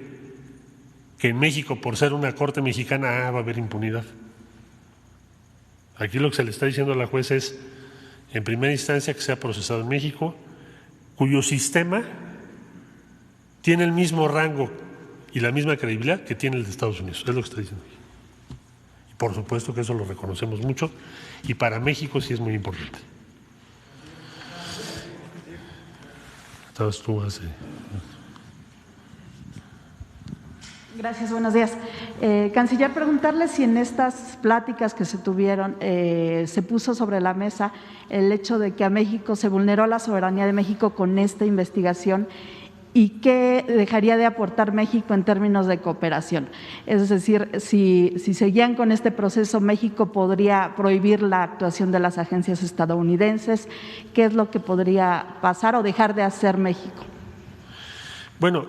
que en México, por ser una corte mexicana, va a haber impunidad. Aquí lo que se le está diciendo a la jueza es, en primera instancia, que sea procesado en México, cuyo sistema tiene el mismo rango y la misma credibilidad que tiene el de Estados Unidos. Es lo que está diciendo aquí. Y por supuesto que eso lo reconocemos mucho y para México sí es muy importante. Estabas tú hace... Gracias, buenos días. Canciller, preguntarle si en estas pláticas que se tuvieron se puso sobre la mesa el hecho de que a México se vulneró la soberanía de México con esta investigación y qué dejaría de aportar México en términos de cooperación. Es decir, si seguían con este proceso, México podría prohibir la actuación de las agencias estadounidenses. ¿Qué es lo que podría pasar o dejar de hacer México? Bueno,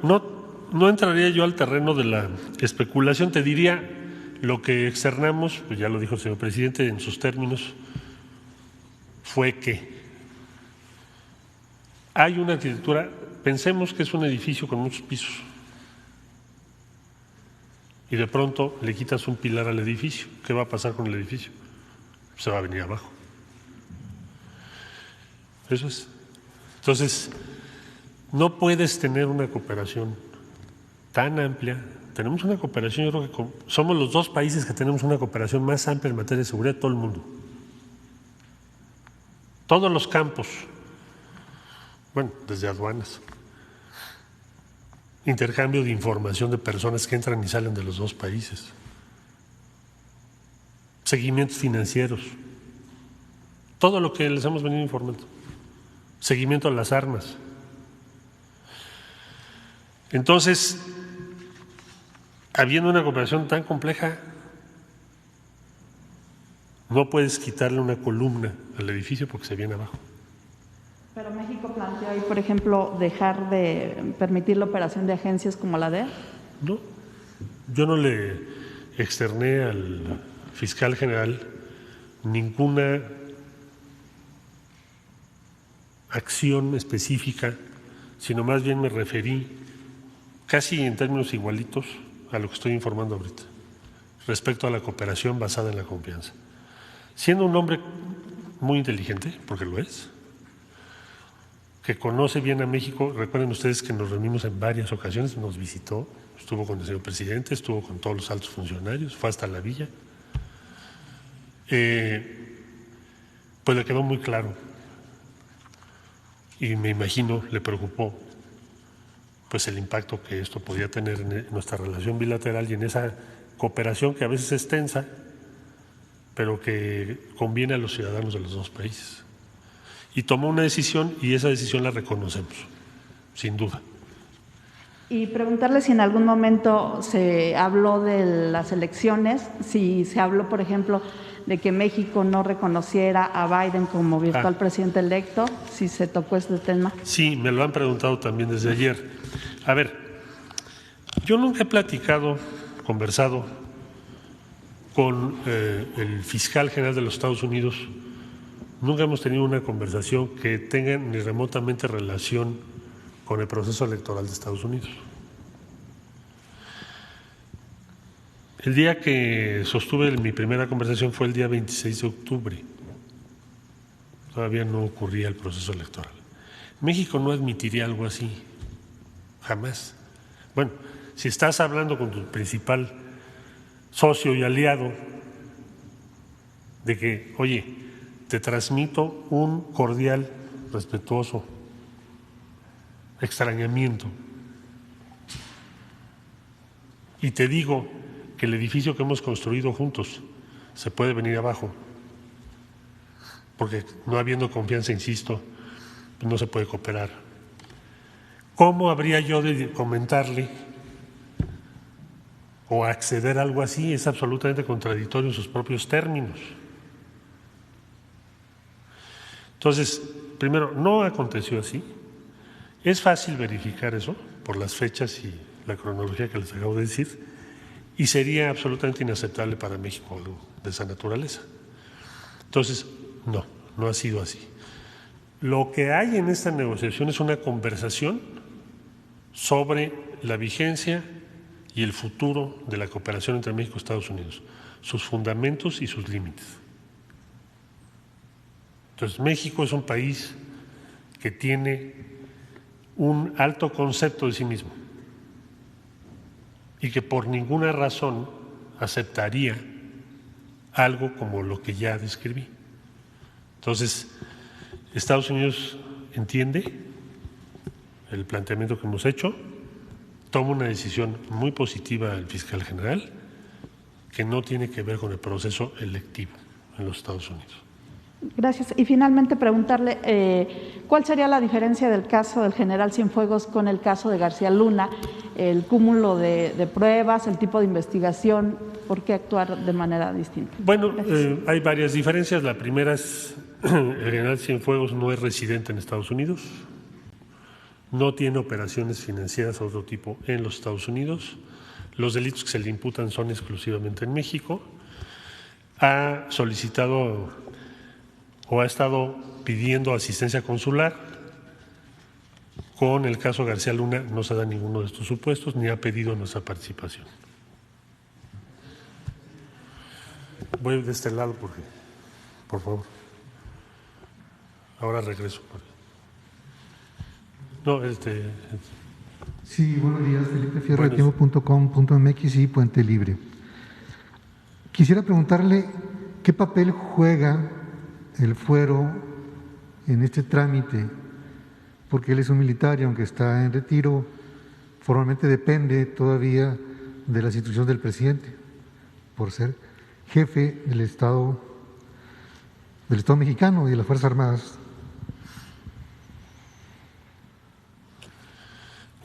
no entraría yo al terreno de la especulación, te diría lo que externamos, pues ya lo dijo el señor presidente en sus términos, fue que hay una arquitectura, pensemos que es un edificio con muchos pisos y de pronto le quitas un pilar al edificio, ¿qué va a pasar con el edificio? Se va a venir abajo. Eso es. Entonces, no puedes tener una cooperación tan amplia. Tenemos una cooperación, yo creo que somos los dos países que tenemos una cooperación más amplia en materia de seguridad de todo el mundo. Todos los campos, bueno, desde aduanas, intercambio de información de personas que entran y salen de los dos países, seguimientos financieros, todo lo que les hemos venido informando, seguimiento a las armas. Entonces, habiendo una cooperación tan compleja, no puedes quitarle una columna al edificio porque se viene abajo. Pero México planteó ahí, por ejemplo, dejar de permitir la operación de agencias como la DEA. No, yo no le externé al fiscal general ninguna acción específica, sino más bien me referí casi en términos igualitos a lo que estoy informando ahorita, respecto a la cooperación basada en la confianza. Siendo un hombre muy inteligente, porque lo es, que conoce bien a México, recuerden ustedes que nos reunimos en varias ocasiones, nos visitó, estuvo con el señor presidente, estuvo con todos los altos funcionarios, fue hasta la villa, pues le quedó muy claro y me imagino le preocupó pues el impacto que esto podía tener en nuestra relación bilateral y en esa cooperación que a veces es tensa, pero que conviene a los ciudadanos de los dos países. Y tomó una decisión y esa decisión la reconocemos, sin duda. Y preguntarle si en algún momento se habló de las elecciones, si se habló, por ejemplo, de que México no reconociera a Biden como virtual presidente electo, si se tocó este tema. Sí, me lo han preguntado también desde ayer. A ver, yo nunca he conversado con el fiscal general de los Estados Unidos, nunca hemos tenido una conversación que tenga ni remotamente relación con el proceso electoral de Estados Unidos. El día que sostuve mi primera conversación fue el día 26 de octubre. Todavía no ocurría el proceso electoral. México no admitiría algo así, jamás. Bueno, si estás hablando con tu principal socio y aliado de que, oye, te transmito un cordial, respetuoso extrañamiento y te digo que el edificio que hemos construido juntos se puede venir abajo, porque no habiendo confianza, insisto, no se puede cooperar. ¿Cómo habría yo de comentarle o acceder a algo así? Es absolutamente contradictorio en sus propios términos. Entonces, primero, no aconteció así. Es fácil verificar eso por las fechas y la cronología que les acabo de decir, y sería absolutamente inaceptable para México algo de esa naturaleza. Entonces, no ha sido así. Lo que hay en esta negociación es una conversación sobre la vigencia y el futuro de la cooperación entre México y Estados Unidos, sus fundamentos y sus límites. Entonces, México es un país que tiene un alto concepto de sí mismo y que por ninguna razón aceptaría algo como lo que ya describí. Entonces, Estados Unidos entiende el planteamiento que hemos hecho toma una decisión muy positiva el fiscal general que no tiene que ver con el proceso electivo en los Estados Unidos. Gracias. Y finalmente preguntarle, ¿cuál sería la diferencia del caso del general Cienfuegos con el caso de García Luna? El cúmulo de pruebas, el tipo de investigación, ¿por qué actuar de manera distinta? Bueno, hay varias diferencias. La primera es, el general Cienfuegos no es residente en Estados Unidos, no tiene operaciones financieras de otro tipo en los Estados Unidos, los delitos que se le imputan son exclusivamente en México, ha solicitado o ha estado pidiendo asistencia consular. Con el caso García Luna no se da ninguno de estos supuestos ni ha pedido nuestra participación. Voy de este lado porque, por favor. Ahora regreso. No, Sí, buenos días, Felipe Fierro, de tiempo.com.mx y Puente Libre. Quisiera preguntarle qué papel juega el fuero en este trámite, porque él es un militar y aunque está en retiro, formalmente depende todavía de las instrucciones del presidente, por ser jefe del Estado mexicano y de las Fuerzas Armadas.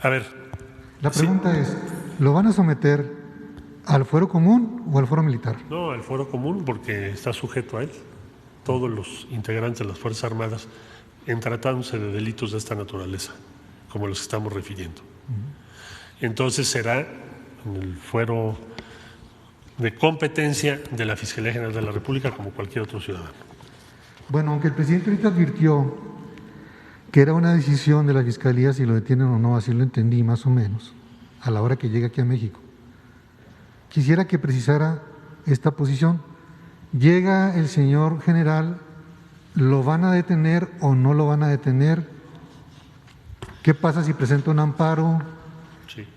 A ver. La pregunta es, ¿lo van a someter al fuero común o al fuero militar? No, al fuero común porque está sujeto a él. Todos los integrantes de las Fuerzas Armadas en tratándose de delitos de esta naturaleza, como los que estamos refiriendo. Entonces será en el fuero de competencia de la Fiscalía General de la República como cualquier otro ciudadano. Bueno, aunque el presidente ahorita advirtió que era una decisión de la Fiscalía si lo detienen o no, así lo entendí más o menos, a la hora que llegue aquí a México. Quisiera que precisara esta posición. Llega el señor general, ¿lo van a detener o no lo van a detener? ¿Qué pasa si presenta un amparo? Sí.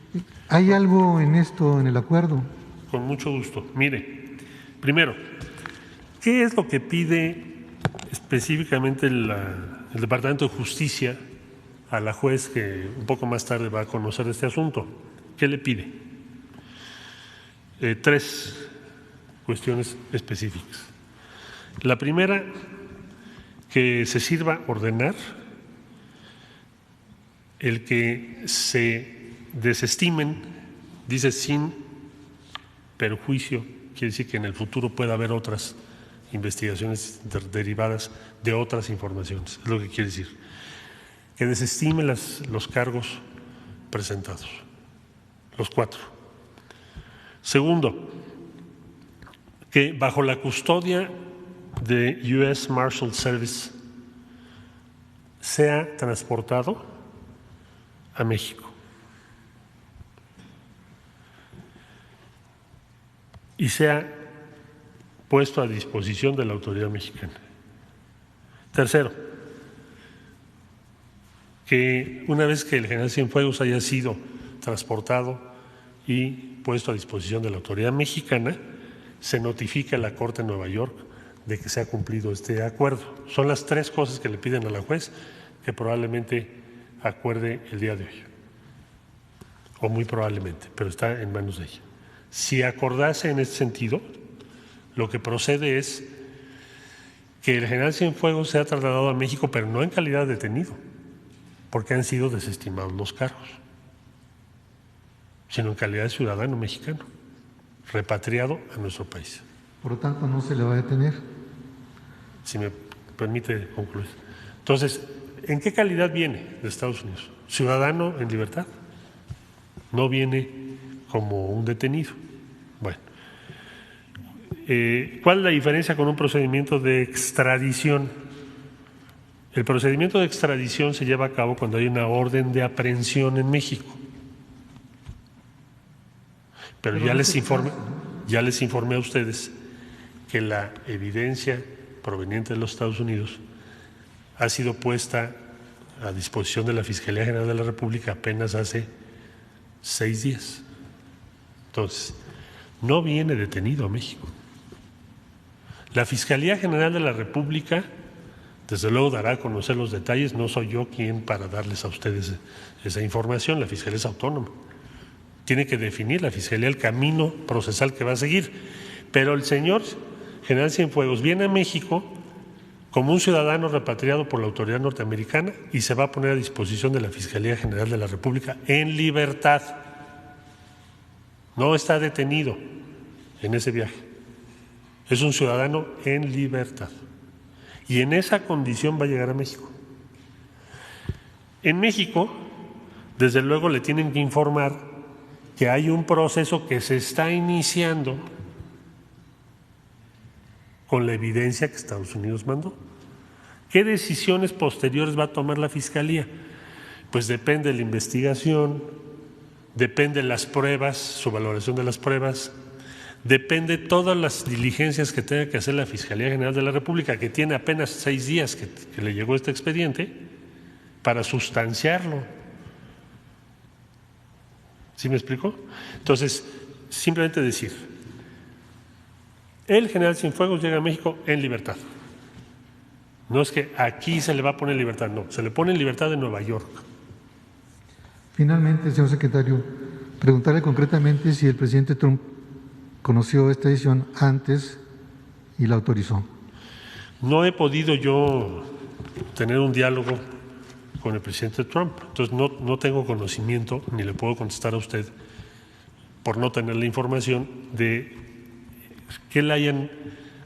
¿Hay algo en esto, en el acuerdo? Con mucho gusto. Mire, primero, ¿qué es lo que pide específicamente el Departamento de Justicia a la juez que un poco más tarde va a conocer este asunto? ¿Qué le pide? 3 cuestiones específicas. La primera, que se sirva a ordenar el que se desestimen, dice sin perjuicio, quiere decir que en el futuro pueda haber otras investigaciones derivadas de otras informaciones, es lo que quiere decir, que desestime los cargos presentados, los 4. Segundo, que bajo la custodia de US Marshal Service sea transportado a México y sea puesto a disposición de la autoridad mexicana. Tercero, que una vez que el general Cienfuegos haya sido transportado y puesto a disposición de la autoridad mexicana, se notifica a la Corte de Nueva York de que se ha cumplido este acuerdo. Son las 3 cosas que le piden a la juez que probablemente acuerde el día de hoy, o muy probablemente, pero está en manos de ella. Si acordase en este sentido, lo que procede es que el general Cienfuegos sea trasladado a México, pero no en calidad de detenido, porque han sido desestimados los cargos, sino en calidad de ciudadano mexicano, repatriado a nuestro país. Por lo tanto, no se le va a detener. Si me permite concluir. Entonces, ¿en qué calidad viene de Estados Unidos? Ciudadano en libertad. No viene como un detenido. Bueno, ¿cuál es la diferencia con un procedimiento de extradición? El procedimiento de extradición se lleva a cabo cuando hay una orden de aprehensión en México. Pero ya les informé a ustedes que la evidencia proveniente de los Estados Unidos ha sido puesta a disposición de la Fiscalía General de la República apenas hace 6 días. Entonces, no viene detenido a México. La Fiscalía General de la República, desde luego, dará a conocer los detalles. No soy yo quien para darles a ustedes esa información. La Fiscalía es autónoma. Tiene que definir la Fiscalía el camino procesal que va a seguir. Pero el señor general Cienfuegos viene a México como un ciudadano repatriado por la autoridad norteamericana y se va a poner a disposición de la Fiscalía General de la República en libertad. No está detenido en ese viaje. Es un ciudadano en libertad. Y en esa condición va a llegar a México. En México, desde luego, le tienen que informar que hay un proceso que se está iniciando con la evidencia que Estados Unidos mandó. ¿Qué decisiones posteriores va a tomar la Fiscalía? Pues depende de la investigación, depende de las pruebas, su valoración de las pruebas, depende de todas las diligencias que tenga que hacer la Fiscalía General de la República, que tiene apenas 6 días que le llegó este expediente, para sustanciarlo. ¿Sí me explico? Entonces, simplemente decir, el general Cienfuegos llega a México en libertad. No es que aquí se le va a poner en libertad, no, se le pone en libertad en Nueva York. Finalmente, señor secretario, preguntarle concretamente si el presidente Trump conoció esta decisión antes y la autorizó. No he podido yo tener un diálogo con el presidente Trump, entonces no tengo conocimiento, ni le puedo contestar a usted por no tener la información de que le hayan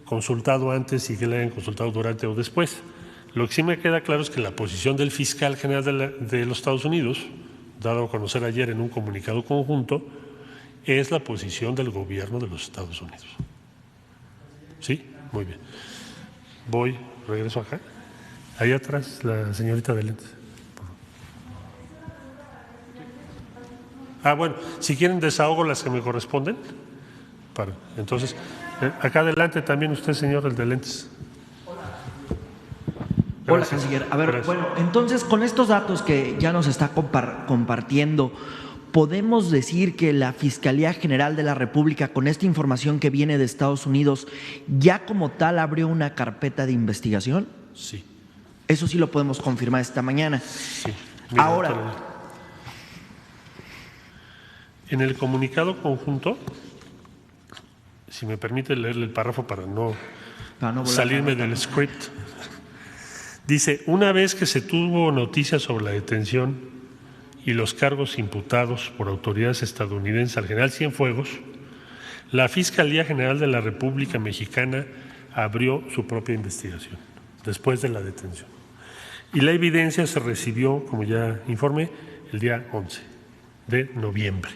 consultado antes y que le hayan consultado durante o después. Lo que sí me queda claro es que la posición del fiscal general de los Estados Unidos, dado a conocer ayer en un comunicado conjunto, es la posición del gobierno de los Estados Unidos. ¿Sí? Muy bien. Regreso acá. Ahí atrás, la señorita de lentes. Bueno, si quieren desahogo las que me corresponden. Entonces, acá adelante también usted, señor, el de lentes. Hola, canciller. A ver, gracias. Bueno, entonces con estos datos que ya nos está compartiendo, ¿podemos decir que la Fiscalía General de la República, con esta información que viene de Estados Unidos, ya como tal abrió una carpeta de investigación? Sí. Eso sí lo podemos confirmar esta mañana. Sí. Ahora, en el comunicado conjunto, si me permite leerle el párrafo para no salirme del script, dice: una vez que se tuvo noticia sobre la detención y los cargos imputados por autoridades estadounidenses al general Cienfuegos, la Fiscalía General de la República Mexicana abrió su propia investigación después de la detención. Y la evidencia se recibió, como ya informé, el día 11 de noviembre.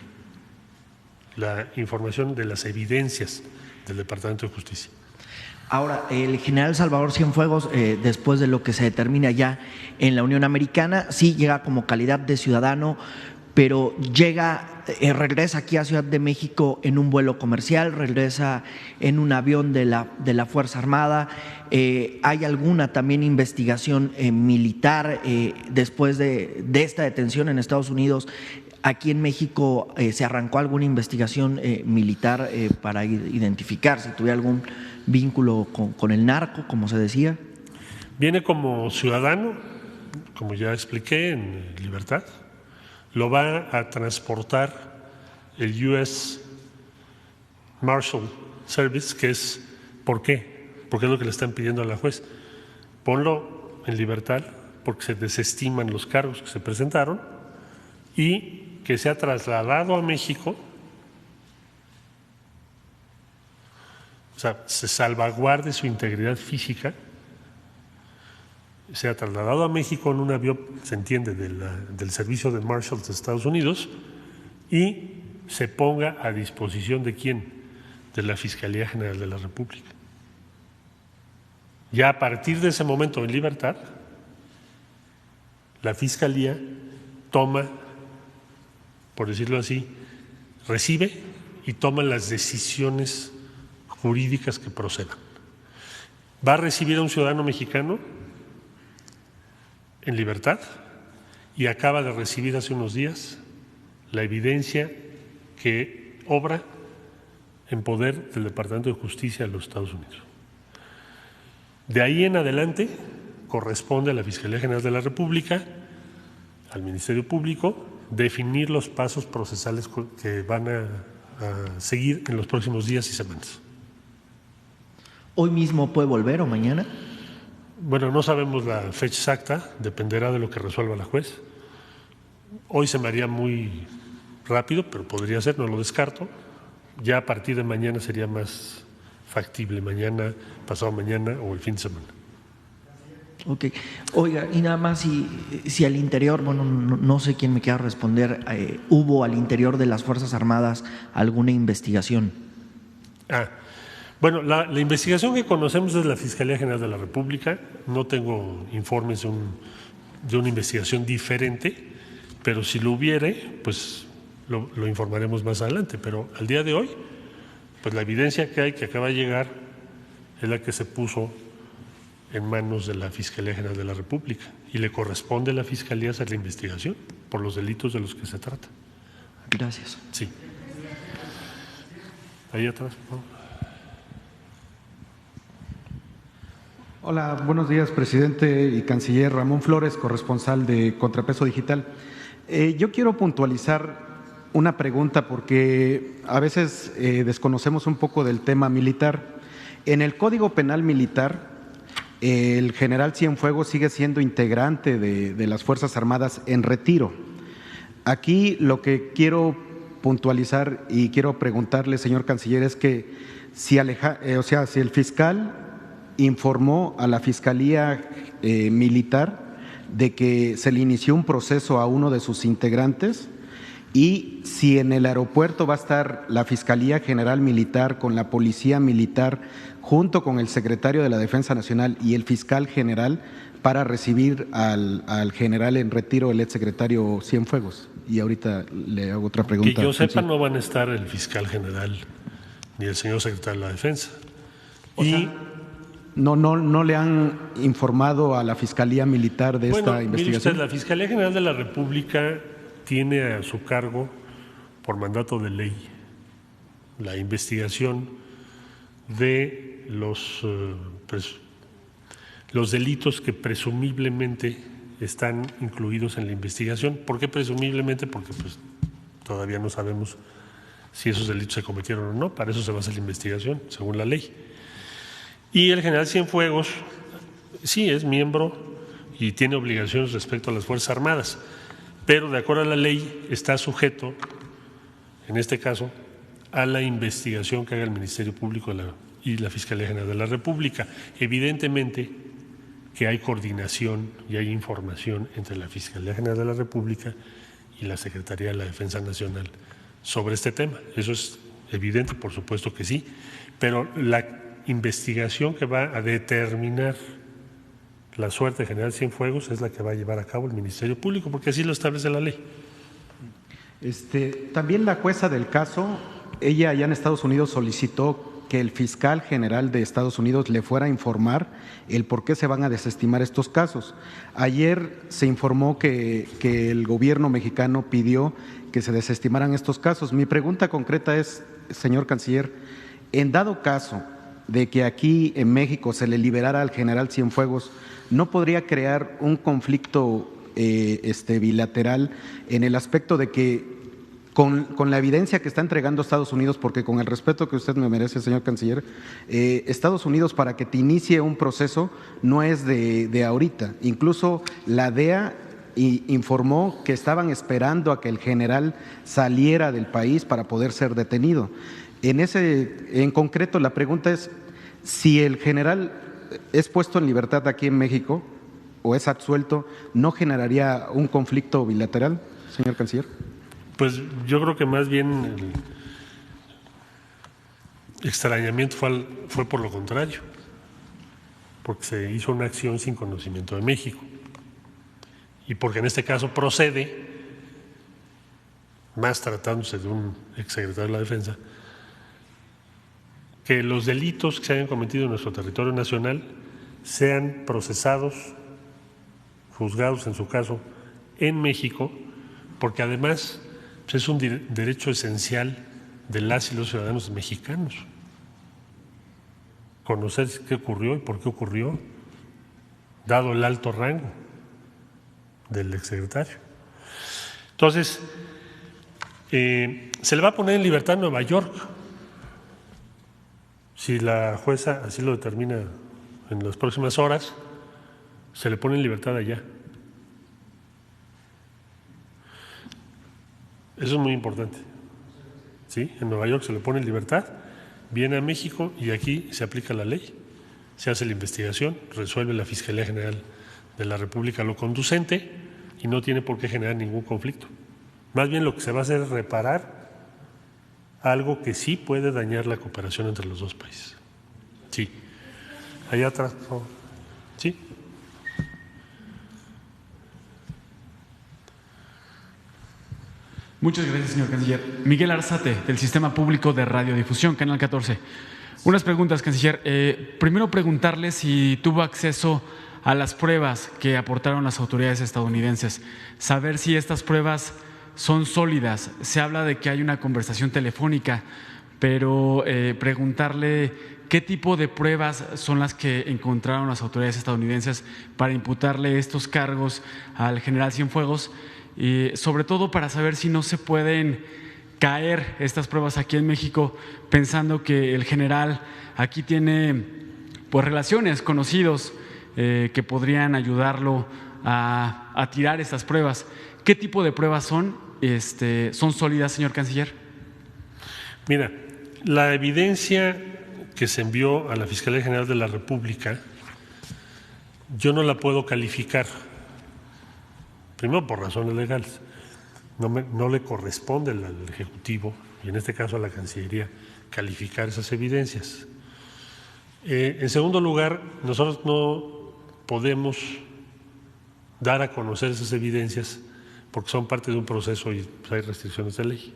La información de las evidencias del Departamento de Justicia. Ahora, el general Salvador Cienfuegos, después de lo que se determina ya en la Unión Americana, sí llega como calidad de ciudadano, pero regresa aquí a Ciudad de México en un vuelo comercial, regresa en un avión de la Fuerza Armada. ¿Hay alguna también investigación militar después de esta detención en Estados Unidos? Aquí en México se arrancó alguna investigación militar para identificar si tuviera algún vínculo con el narco, como se decía. Viene como ciudadano, como ya expliqué, en libertad. Lo va a transportar el US Marshal Service, que es, ¿por qué? Porque es lo que le están pidiendo a la juez. Ponlo en libertad porque se desestiman los cargos que se presentaron y que sea trasladado a México, o sea, se salvaguarde su integridad física, sea trasladado a México en un avión, se entiende, del servicio de Marshals de Estados Unidos, y se ponga a disposición de ¿quién? De la Fiscalía General de la República. Ya a partir de ese momento en libertad, la Fiscalía toma, por decirlo así, recibe y toma las decisiones jurídicas que procedan. Va a recibir a un ciudadano mexicano en libertad y acaba de recibir hace unos días la evidencia que obra en poder del Departamento de Justicia de los Estados Unidos. De ahí en adelante corresponde a la Fiscalía General de la República, al Ministerio Público, definir los pasos procesales que van a seguir en los próximos días y semanas. ¿Hoy mismo puede volver o mañana? Bueno, no sabemos la fecha exacta, dependerá de lo que resuelva la juez. Hoy se me haría muy rápido, pero podría ser, no lo descarto. Ya a partir de mañana sería más factible, mañana, pasado mañana o el fin de semana. Ok. Oiga, y nada más si al interior, bueno, no sé quién me quiera responder, ¿hubo al interior de las Fuerzas Armadas alguna investigación? Bueno, la investigación que conocemos es la Fiscalía General de la República. No tengo informes de una investigación diferente, pero si lo hubiere, pues lo informaremos más adelante. Pero al día de hoy, pues la evidencia que hay, que acaba de llegar, es la que se puso en manos de la Fiscalía General de la República y le corresponde a la Fiscalía hacer la investigación por los delitos de los que se trata. Gracias. Sí. Ahí atrás, ¿no? Hola, buenos días, presidente y canciller. Ramón Flores, corresponsal de Contrapeso Digital. Yo quiero puntualizar una pregunta porque a veces desconocemos un poco del tema militar. En el Código Penal Militar, el general Cienfuegos sigue siendo integrante de las Fuerzas Armadas en retiro. Aquí lo que quiero puntualizar y quiero preguntarle, señor canciller, es que si el fiscal informó a la Fiscalía Militar de que se le inició un proceso a uno de sus integrantes y si en el aeropuerto va a estar la Fiscalía General Militar con la Policía Militar junto con el secretario de la Defensa Nacional y el fiscal general para recibir al general en retiro, el exsecretario Cienfuegos. Y ahorita le hago otra pregunta. Que yo sepa, no van a estar el fiscal general ni el señor secretario de la Defensa. ¿No le han informado a la Fiscalía Militar de esta investigación? Mire usted, la Fiscalía General de la República tiene a su cargo, por mandato de ley, la investigación de los delitos que presumiblemente están incluidos en la investigación. ¿Por qué presumiblemente? Porque pues todavía no sabemos si esos delitos se cometieron o no. Para eso se va a hacer la investigación, según la ley. Y el general Cienfuegos sí es miembro y tiene obligaciones respecto a las Fuerzas Armadas, pero de acuerdo a la ley está sujeto, en este caso, a la investigación que haga el Ministerio Público y la Fiscalía General de la República. Evidentemente que hay coordinación y hay información entre la Fiscalía General de la República y la Secretaría de la Defensa Nacional sobre este tema. Eso es evidente, por supuesto que sí, pero la investigación que va a determinar la suerte de general Cienfuegos es la que va a llevar a cabo el Ministerio Público, porque así lo establece la ley. También la jueza del caso, ella allá en Estados Unidos solicitó que el fiscal general de Estados Unidos le fuera a informar el por qué se van a desestimar estos casos. Ayer se informó que el gobierno mexicano pidió que se desestimaran estos casos. Mi pregunta concreta es, señor canciller, en dado caso de que aquí en México se le liberara al general Cienfuegos, ¿no podría crear un conflicto bilateral en el aspecto de que con la evidencia que está entregando Estados Unidos, porque con el respeto que usted me merece, señor canciller, Estados Unidos para que te inicie un proceso no es de ahorita? Incluso la DEA informó que estaban esperando a que el general saliera del país para poder ser detenido. En concreto, la pregunta es, si el general es puesto en libertad aquí en México o es absuelto, ¿no generaría un conflicto bilateral, señor canciller? Pues yo creo que más bien el extrañamiento fue por lo contrario, porque se hizo una acción sin conocimiento de México y porque en este caso procede, más tratándose de un exsecretario de la Defensa, que los delitos que se hayan cometido en nuestro territorio nacional sean procesados, juzgados en su caso, en México, porque además pues, es un derecho esencial de las y los ciudadanos mexicanos. Conocer qué ocurrió y por qué ocurrió, dado el alto rango del exsecretario. Entonces, se le va a poner en libertad en Nueva York, si la jueza así lo determina en las próximas horas, se le pone en libertad allá. Eso es muy importante. ¿Sí? En Nueva York se le pone en libertad, viene a México y aquí se aplica la ley, se hace la investigación, resuelve la Fiscalía General de la República lo conducente y no tiene por qué generar ningún conflicto. Más bien lo que se va a hacer es reparar algo que sí puede dañar la cooperación entre los dos países. Sí. Allá atrás, por favor. Sí. Muchas gracias, señor canciller. Miguel Arzate, del Sistema Público de Radiodifusión, Canal 14. Unas preguntas, canciller. Primero, preguntarle si tuvo acceso a las pruebas que aportaron las autoridades estadounidenses. Saber si estas pruebas son sólidas. Se habla de que hay una conversación telefónica, pero preguntarle qué tipo de pruebas son las que encontraron las autoridades estadounidenses para imputarle estos cargos al general Cienfuegos. Y sobre todo para saber si no se pueden caer estas pruebas aquí en México, pensando que el general aquí tiene pues relaciones, conocidos que podrían ayudarlo a tirar estas pruebas. ¿Qué tipo de pruebas son? ¿Son sólidas, señor canciller? Mira, la evidencia que se envió a la Fiscalía General de la República, yo no la puedo calificar. Primero, por razones legales. No le corresponde al Ejecutivo, y en este caso a la Cancillería, calificar esas evidencias. En segundo lugar, nosotros no podemos dar a conocer esas evidencias porque son parte de un proceso y pues, hay restricciones de ley.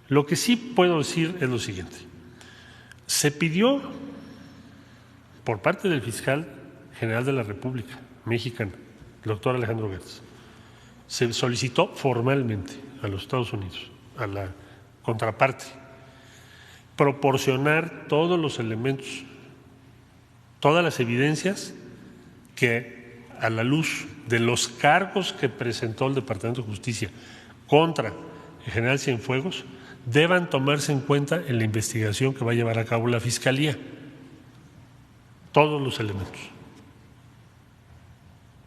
Lo que sí puedo decir es lo siguiente. Se pidió por parte del Fiscal General de la República Mexicana, el doctor Alejandro Gertz, se solicitó formalmente a los Estados Unidos, a la contraparte, proporcionar todos los elementos, todas las evidencias que a la luz de los cargos que presentó el Departamento de Justicia contra el general Cienfuegos deban tomarse en cuenta en la investigación que va a llevar a cabo la Fiscalía. Todos los elementos.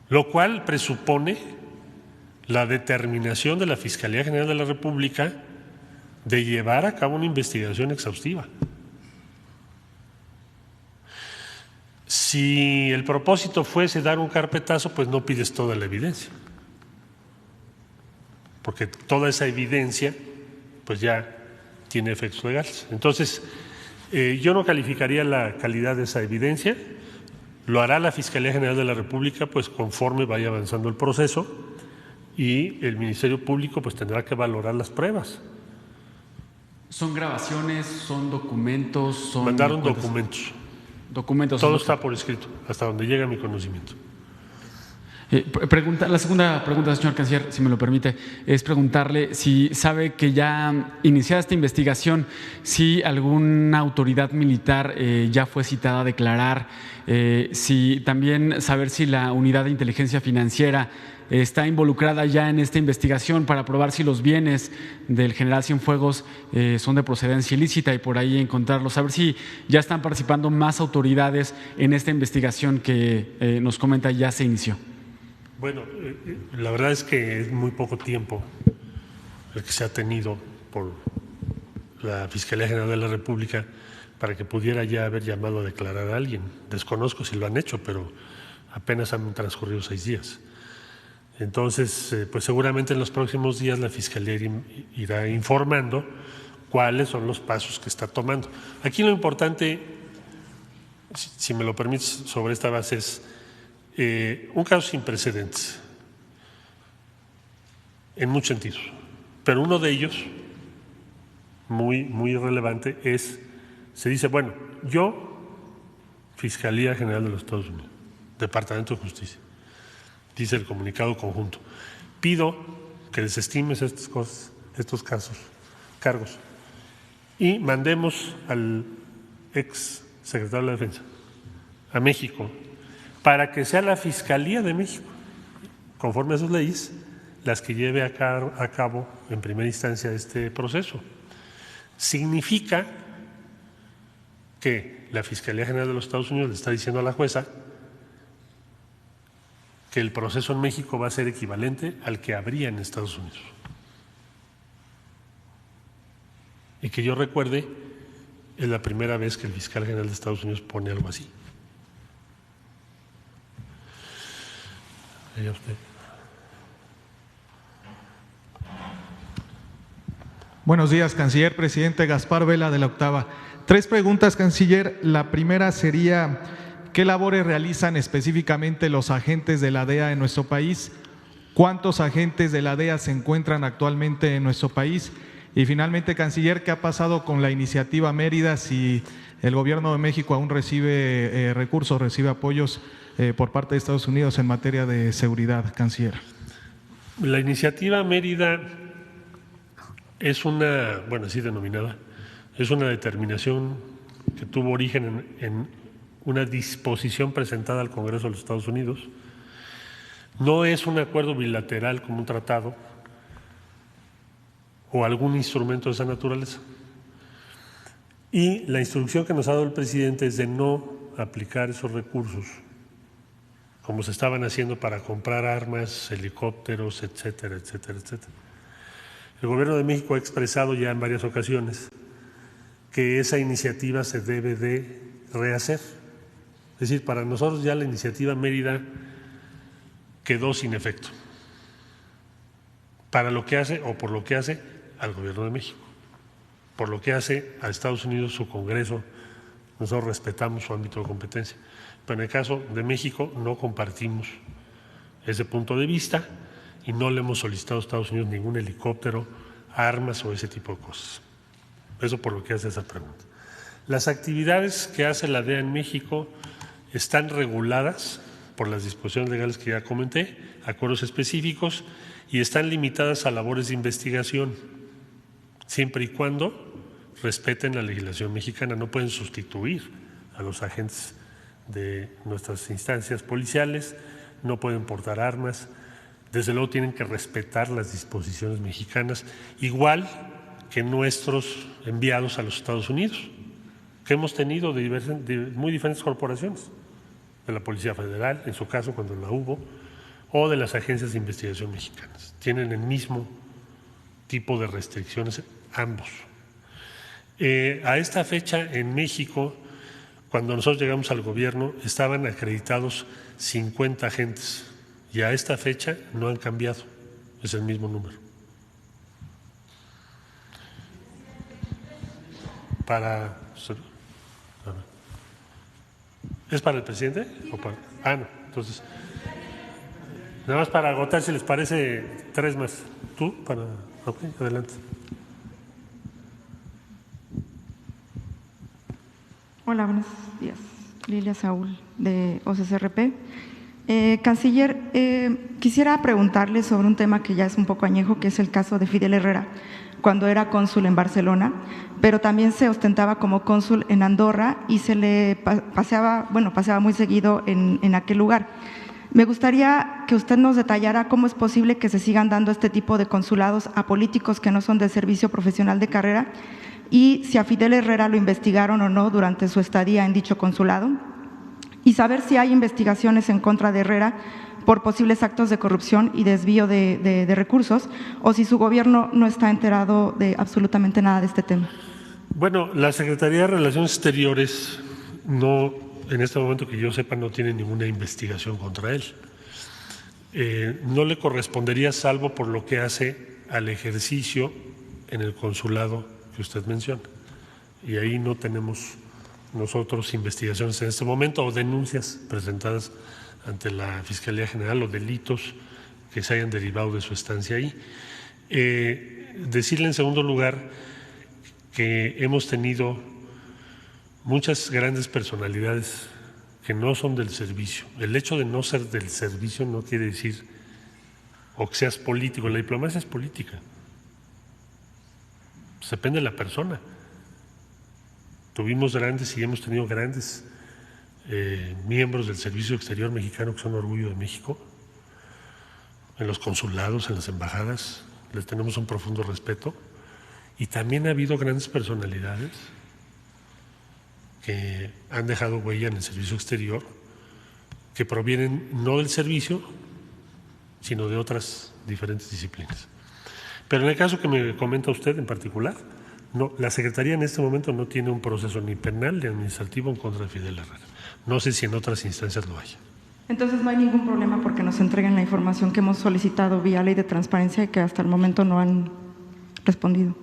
Lo cual presupone la determinación de la Fiscalía General de la República de llevar a cabo una investigación exhaustiva. Si el propósito fuese dar un carpetazo, pues no pides toda la evidencia, porque toda esa evidencia pues ya tiene efectos legales. Entonces, yo no calificaría la calidad de esa evidencia, lo hará la Fiscalía General de la República pues conforme vaya avanzando el proceso y el Ministerio Público pues tendrá que valorar las pruebas. ¿Son grabaciones, son documentos? Son Mandaron documentos. Documentos. Todo está por escrito, hasta donde llega mi conocimiento. La segunda pregunta, señor canciller, si me lo permite, es preguntarle si sabe que ya iniciada esta investigación, si alguna autoridad militar ya fue citada a declarar, si también saber si la unidad de inteligencia financiera está involucrada ya en esta investigación para probar si los bienes del general Cienfuegos son de procedencia ilícita y por ahí encontrarlos, saber si ya están participando más autoridades en esta investigación que nos comenta ya se inició. Bueno, la verdad es que es muy poco tiempo el que se ha tenido por la Fiscalía General de la República para que pudiera ya haber llamado a declarar a alguien. Desconozco si lo han hecho, pero apenas han transcurrido 6 días. Entonces, pues seguramente en los próximos días la Fiscalía irá informando cuáles son los pasos que está tomando. Aquí lo importante, si me lo permites, sobre esta base es un caso sin precedentes, en muchos sentidos, pero uno de ellos, muy relevante, es, se dice, bueno, yo, Fiscalía General de los Estados Unidos, Departamento de Justicia, dice el comunicado conjunto, pido que desestimes estas cosas, estos cargos, y mandemos al ex secretario de la Defensa a México para que sea la Fiscalía de México, conforme a sus leyes, las que lleve a cabo en primera instancia este proceso. Significa que la Fiscalía General de los Estados Unidos le está diciendo a la jueza que el proceso en México va a ser equivalente al que habría en Estados Unidos. Y que yo recuerde, es la primera vez que el fiscal general de Estados Unidos pone algo así. Usted. Buenos días, canciller. Presidente Gaspar Vela, de la Octava. 3 preguntas, canciller. La primera sería, ¿qué labores realizan específicamente los agentes de la DEA en nuestro país? ¿Cuántos agentes de la DEA se encuentran actualmente en nuestro país? Y finalmente, canciller, ¿qué ha pasado con la iniciativa Mérida? Si el gobierno de México aún recibe recursos, recibe apoyos por parte de Estados Unidos en materia de seguridad, canciller. La iniciativa Mérida es una, bueno, así denominada, es una determinación que tuvo origen en una disposición presentada al Congreso de los Estados Unidos. No es un acuerdo bilateral como un tratado o algún instrumento de esa naturaleza. Y la instrucción que nos ha dado el presidente es de no aplicar esos recursos como se estaban haciendo para comprar armas, helicópteros, etcétera, etcétera, etcétera. El Gobierno de México ha expresado ya en varias ocasiones que esa iniciativa se debe de rehacer. Es decir, para nosotros ya la iniciativa Mérida quedó sin efecto para lo que hace o por lo que hace al Gobierno de México, por lo que hace a Estados Unidos su Congreso. Nosotros respetamos su ámbito de competencia, pero en el caso de México no compartimos ese punto de vista y no le hemos solicitado a Estados Unidos ningún helicóptero, armas o ese tipo de cosas. Eso por lo que hace esa pregunta. Las actividades que hace la DEA en México están reguladas por las disposiciones legales que ya comenté, acuerdos específicos, y están limitadas a labores de investigación, siempre y cuando respeten la legislación mexicana. No pueden sustituir a los agentes de nuestras instancias policiales, no pueden portar armas, desde luego tienen que respetar las disposiciones mexicanas, igual que nuestros enviados a los Estados Unidos, que hemos tenido de muy diferentes corporaciones, de la Policía Federal, en su caso cuando la hubo, o de las agencias de investigación mexicanas. Tienen el mismo tipo de restricciones ambos. A esta fecha en México, cuando nosotros llegamos al gobierno, estaban acreditados 50 agentes y a esta fecha no han cambiado, es el mismo número. ¿Es para el presidente? ¿O para? No, entonces, nada más para agotar, si les parece, 3 más. ¿Tú? Ok, adelante. Hola, buenos días. Lilia Saúl, de OCCRP. Canciller, quisiera preguntarle sobre un tema que ya es un poco añejo, que es el caso de Fidel Herrera, cuando era cónsul en Barcelona, pero también se ostentaba como cónsul en Andorra y se le paseaba muy seguido en aquel lugar. Me gustaría que usted nos detallara cómo es posible que se sigan dando este tipo de consulados a políticos que no son del servicio profesional de carrera y si a Fidel Herrera lo investigaron o no durante su estadía en dicho consulado, y saber si hay investigaciones en contra de Herrera por posibles actos de corrupción y desvío de recursos, o si su gobierno no está enterado de absolutamente nada de este tema. Bueno, la Secretaría de Relaciones Exteriores no, en este momento que yo sepa, no tiene ninguna investigación contra él. No le correspondería, salvo por lo que hace al ejercicio en el consulado que usted menciona. Y ahí no tenemos nosotros investigaciones en este momento o denuncias presentadas ante la Fiscalía General o delitos que se hayan derivado de su estancia ahí. Decirle en segundo lugar que hemos tenido muchas grandes personalidades que no son del servicio. El hecho de no ser del servicio no quiere decir o que seas político. La diplomacia es política. Pues depende de la persona. Tuvimos grandes y hemos tenido grandes miembros del Servicio Exterior Mexicano que son orgullo de México, en los consulados, en las embajadas, les tenemos un profundo respeto, y también ha habido grandes personalidades que han dejado huella en el servicio exterior, que provienen no del servicio, sino de otras diferentes disciplinas. Pero en el caso que me comenta usted en particular, no, la Secretaría en este momento no tiene un proceso ni penal ni administrativo en contra de Fidel Herrera. No sé si en otras instancias lo haya. Entonces no hay ningún problema porque nos entreguen la información que hemos solicitado vía ley de transparencia y que hasta el momento no han respondido.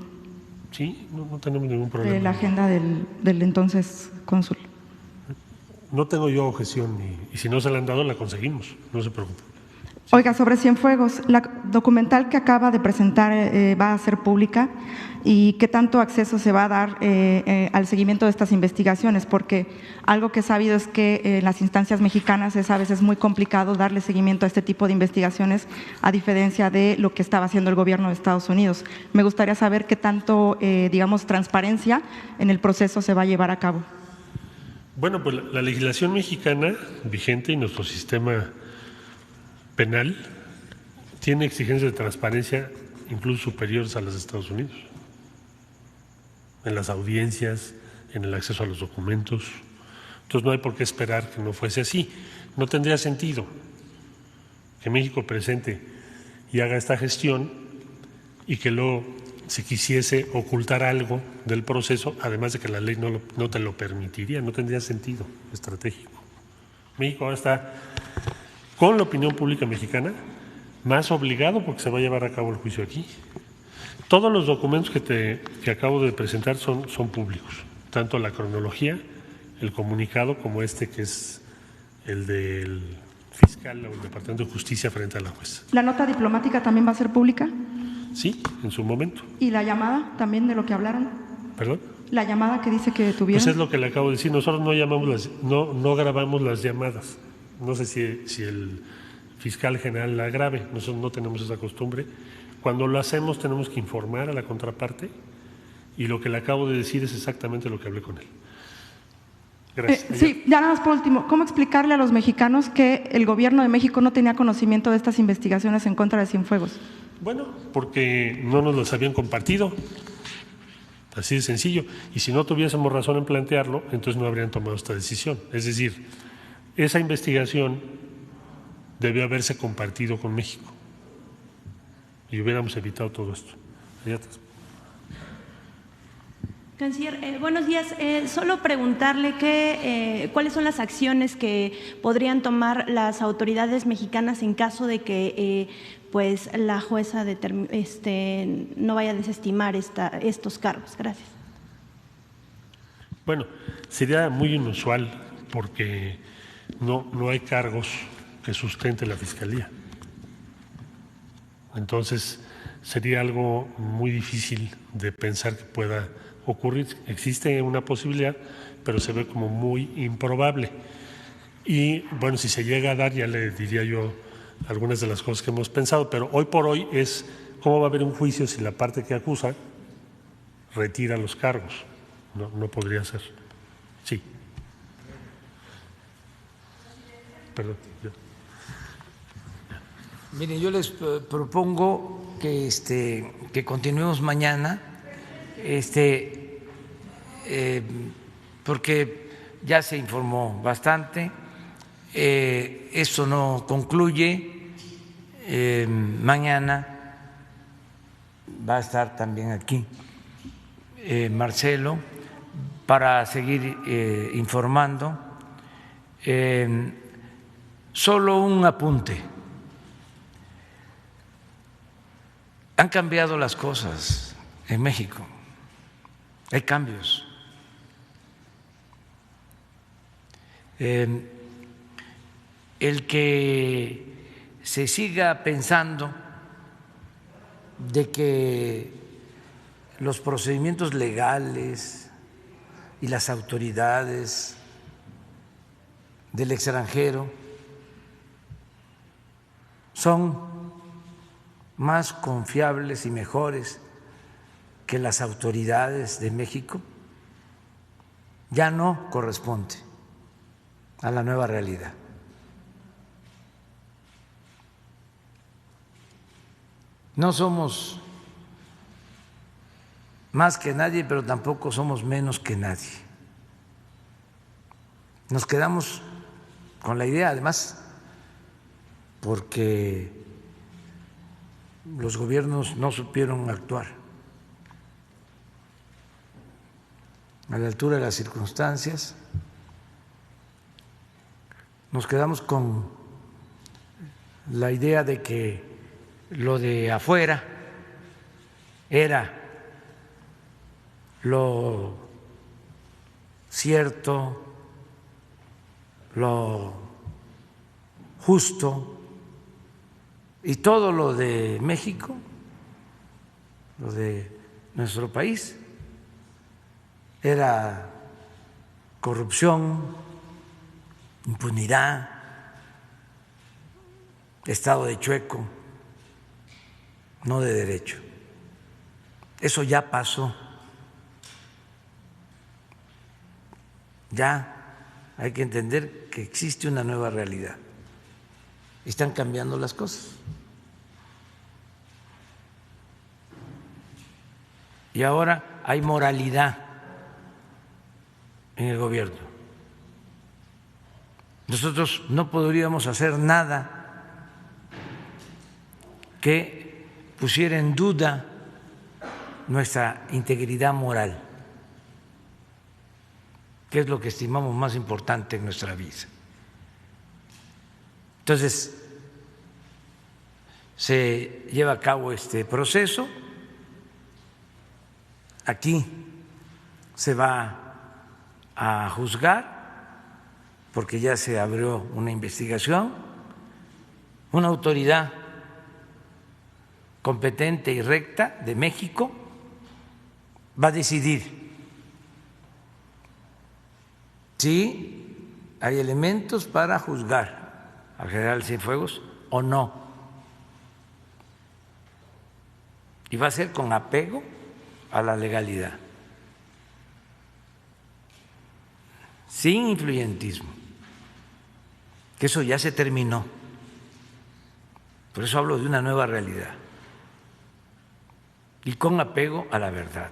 Sí, no tenemos ningún problema. La agenda del entonces cónsul. No tengo yo objeción y si no se la han dado la conseguimos, no se preocupe. Oiga, sobre Cienfuegos, la documental que acaba de presentar va a ser pública, y qué tanto acceso se va a dar al seguimiento de estas investigaciones, porque algo que he sabido es que en las instancias mexicanas es a veces muy complicado darle seguimiento a este tipo de investigaciones, a diferencia de lo que estaba haciendo el gobierno de Estados Unidos. Me gustaría saber qué tanto, digamos, transparencia en el proceso se va a llevar a cabo. Bueno, pues la legislación mexicana vigente y nuestro sistema penal tiene exigencias de transparencia incluso superiores a las de Estados Unidos, en las audiencias, en el acceso a los documentos. Entonces no hay por qué esperar que no fuese así. No tendría sentido que México presente y haga esta gestión y que luego se quisiese ocultar algo del proceso, además de que la ley no te lo permitiría, no tendría sentido estratégico. México ahora está con la opinión pública mexicana más obligado porque se va a llevar a cabo el juicio aquí. Todos los documentos que acabo de presentar son públicos, tanto la cronología, el comunicado, como este que es el del fiscal o el Departamento de Justicia frente a la jueza. ¿La nota diplomática también va a ser pública? Sí, en su momento. ¿Y la llamada también de lo que hablaron? ¿Perdón? La llamada que dice que tuvieron. Pues es lo que le acabo de decir, nosotros no grabamos las llamadas. No sé si el fiscal general la grabe, nosotros no tenemos esa costumbre. Cuando lo hacemos tenemos que informar a la contraparte y lo que le acabo de decir es exactamente lo que hablé con él. Gracias. Sí, ya nada más por último, ¿cómo explicarle a los mexicanos que el gobierno de México no tenía conocimiento de estas investigaciones en contra de Cienfuegos? Bueno, porque no nos las habían compartido, así de sencillo, y si no tuviésemos razón en plantearlo, entonces no habrían tomado esta decisión. Es decir, esa investigación debió haberse compartido con México y hubiéramos evitado todo esto. Canciller, buenos días. Solo preguntarle cuáles son las acciones que podrían tomar las autoridades mexicanas en caso de que pues la jueza no vaya a desestimar estos cargos. Gracias. Bueno, sería muy inusual porque no hay cargos que sustente la Fiscalía. Entonces, sería algo muy difícil de pensar que pueda ocurrir. Existe una posibilidad, pero se ve como muy improbable. Y bueno, si se llega a dar, ya le diría yo algunas de las cosas que hemos pensado, pero hoy por hoy es cómo va a haber un juicio si la parte que acusa retira los cargos. No podría ser. Sí. Perdón. Miren, yo les propongo que continuemos mañana, porque ya se informó bastante, esto no concluye, mañana va a estar también aquí Marcelo para seguir informando. Solo un apunte. Han cambiado las cosas en México, hay cambios. El que se siga pensando de que los procedimientos legales y las autoridades del extranjero son más confiables y mejores que las autoridades de México, ya no corresponde a la nueva realidad. No somos más que nadie, pero tampoco somos menos que nadie. Nos quedamos con la idea, además, porque los gobiernos no supieron actuar a la altura de las circunstancias. Nos quedamos con la idea de que lo de afuera era lo cierto, lo justo, y todo lo de México, lo de nuestro país, era corrupción, impunidad, Estado de chueco, no de derecho. Eso ya pasó. Ya hay que entender que existe una nueva realidad. Están cambiando las cosas. Y ahora hay moralidad en el gobierno. Nosotros no podríamos hacer nada que pusiera en duda nuestra integridad moral, que es lo que estimamos más importante en nuestra vida. Entonces, se lleva a cabo este proceso. Aquí se va a juzgar porque ya se abrió una investigación. Una autoridad competente y recta de México va a decidir si hay elementos para juzgar al general Cienfuegos o no. Y va a ser con apego a la legalidad, sin influyentismo, que eso ya se terminó. Por eso hablo de una nueva realidad. Y con apego a la verdad.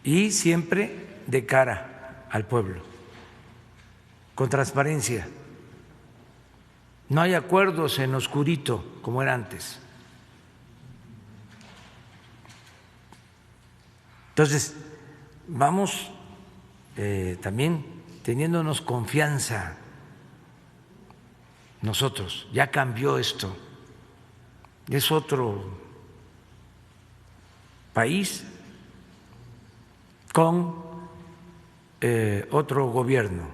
Y siempre de cara al pueblo, con transparencia. No hay acuerdos en oscurito como era antes. Entonces, vamos también teniéndonos confianza nosotros. Ya cambió esto. Es otro país con otro gobierno.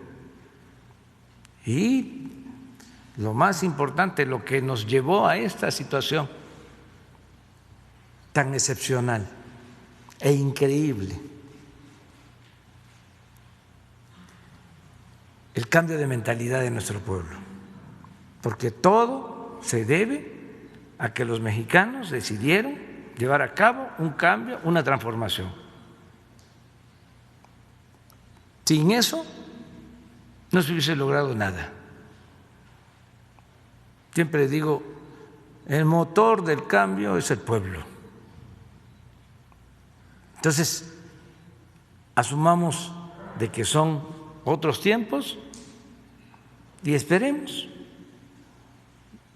Y lo más importante, lo que nos llevó a esta situación tan excepcional e increíble, el cambio de mentalidad de nuestro pueblo, porque todo se debe a que los mexicanos decidieron llevar a cabo un cambio, una transformación. Sin eso no se hubiese logrado nada. Siempre digo, el motor del cambio es el pueblo. Entonces, asumamos de que son otros tiempos y esperemos.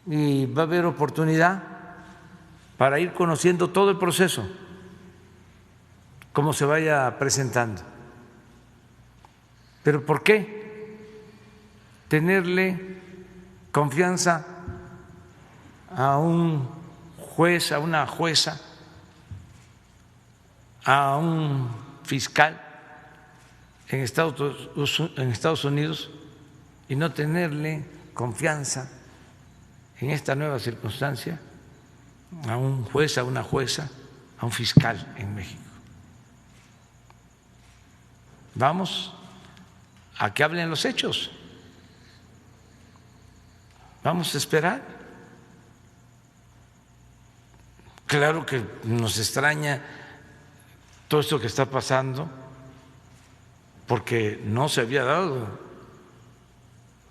Y va a haber oportunidad para ir conociendo todo el proceso, cómo se vaya presentando. ¿Pero por qué tenerle confianza a un juez, a una jueza, a un fiscal en Estados Unidos y no tenerle confianza en esta nueva circunstancia a un juez, a una jueza, a un fiscal en México? Vamos a que hablen los hechos. Vamos a esperar. Claro que nos extraña todo esto que está pasando, porque no se había dado,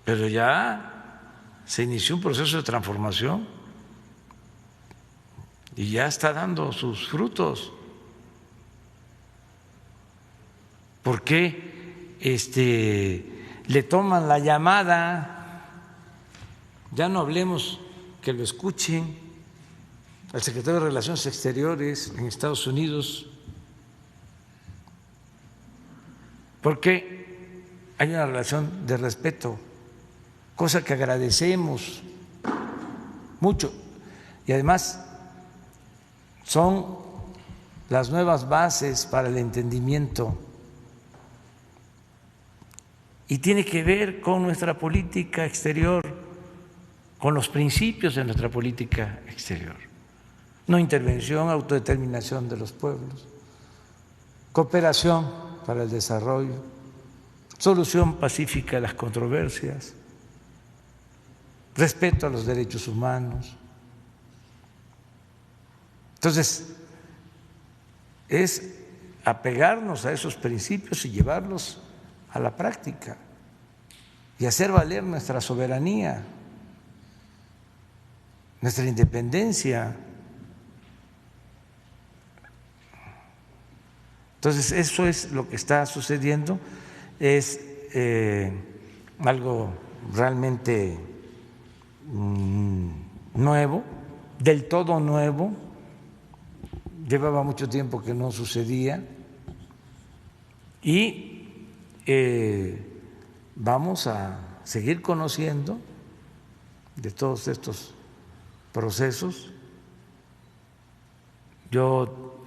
pero ya se inició un proceso de transformación y ya está dando sus frutos. ¿Por qué le toman la llamada? Ya no hablemos que lo escuchen al secretario de Relaciones Exteriores en Estados Unidos, porque hay una relación de respeto, cosa que agradecemos mucho, y además son las nuevas bases para el entendimiento y tiene que ver con nuestra política exterior, con los principios de nuestra política exterior. No intervención, autodeterminación de los pueblos, cooperación para el desarrollo, solución pacífica de las controversias, respeto a los derechos humanos. Entonces, es apegarnos a esos principios y llevarlos a la práctica y hacer valer nuestra soberanía, nuestra independencia. Entonces, eso es lo que está sucediendo, es algo realmente nuevo, del todo nuevo, llevaba mucho tiempo que no sucedía y vamos a seguir conociendo de todos estos procesos. Yo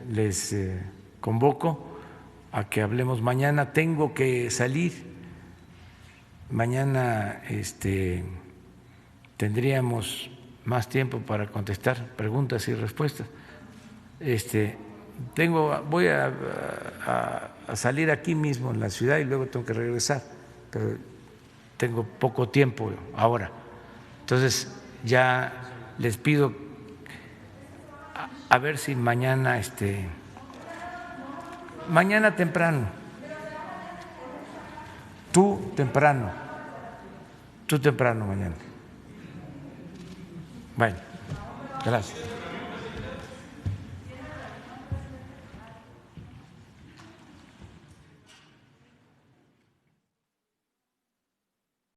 les convoco a que hablemos mañana. Tengo que salir mañana, tendríamos más tiempo para contestar preguntas y respuestas. Voy a salir aquí mismo en la ciudad y luego tengo que regresar, pero tengo poco tiempo ahora. Entonces ya les pido a ver si mañana, mañana temprano, tú temprano mañana. Bueno, gracias.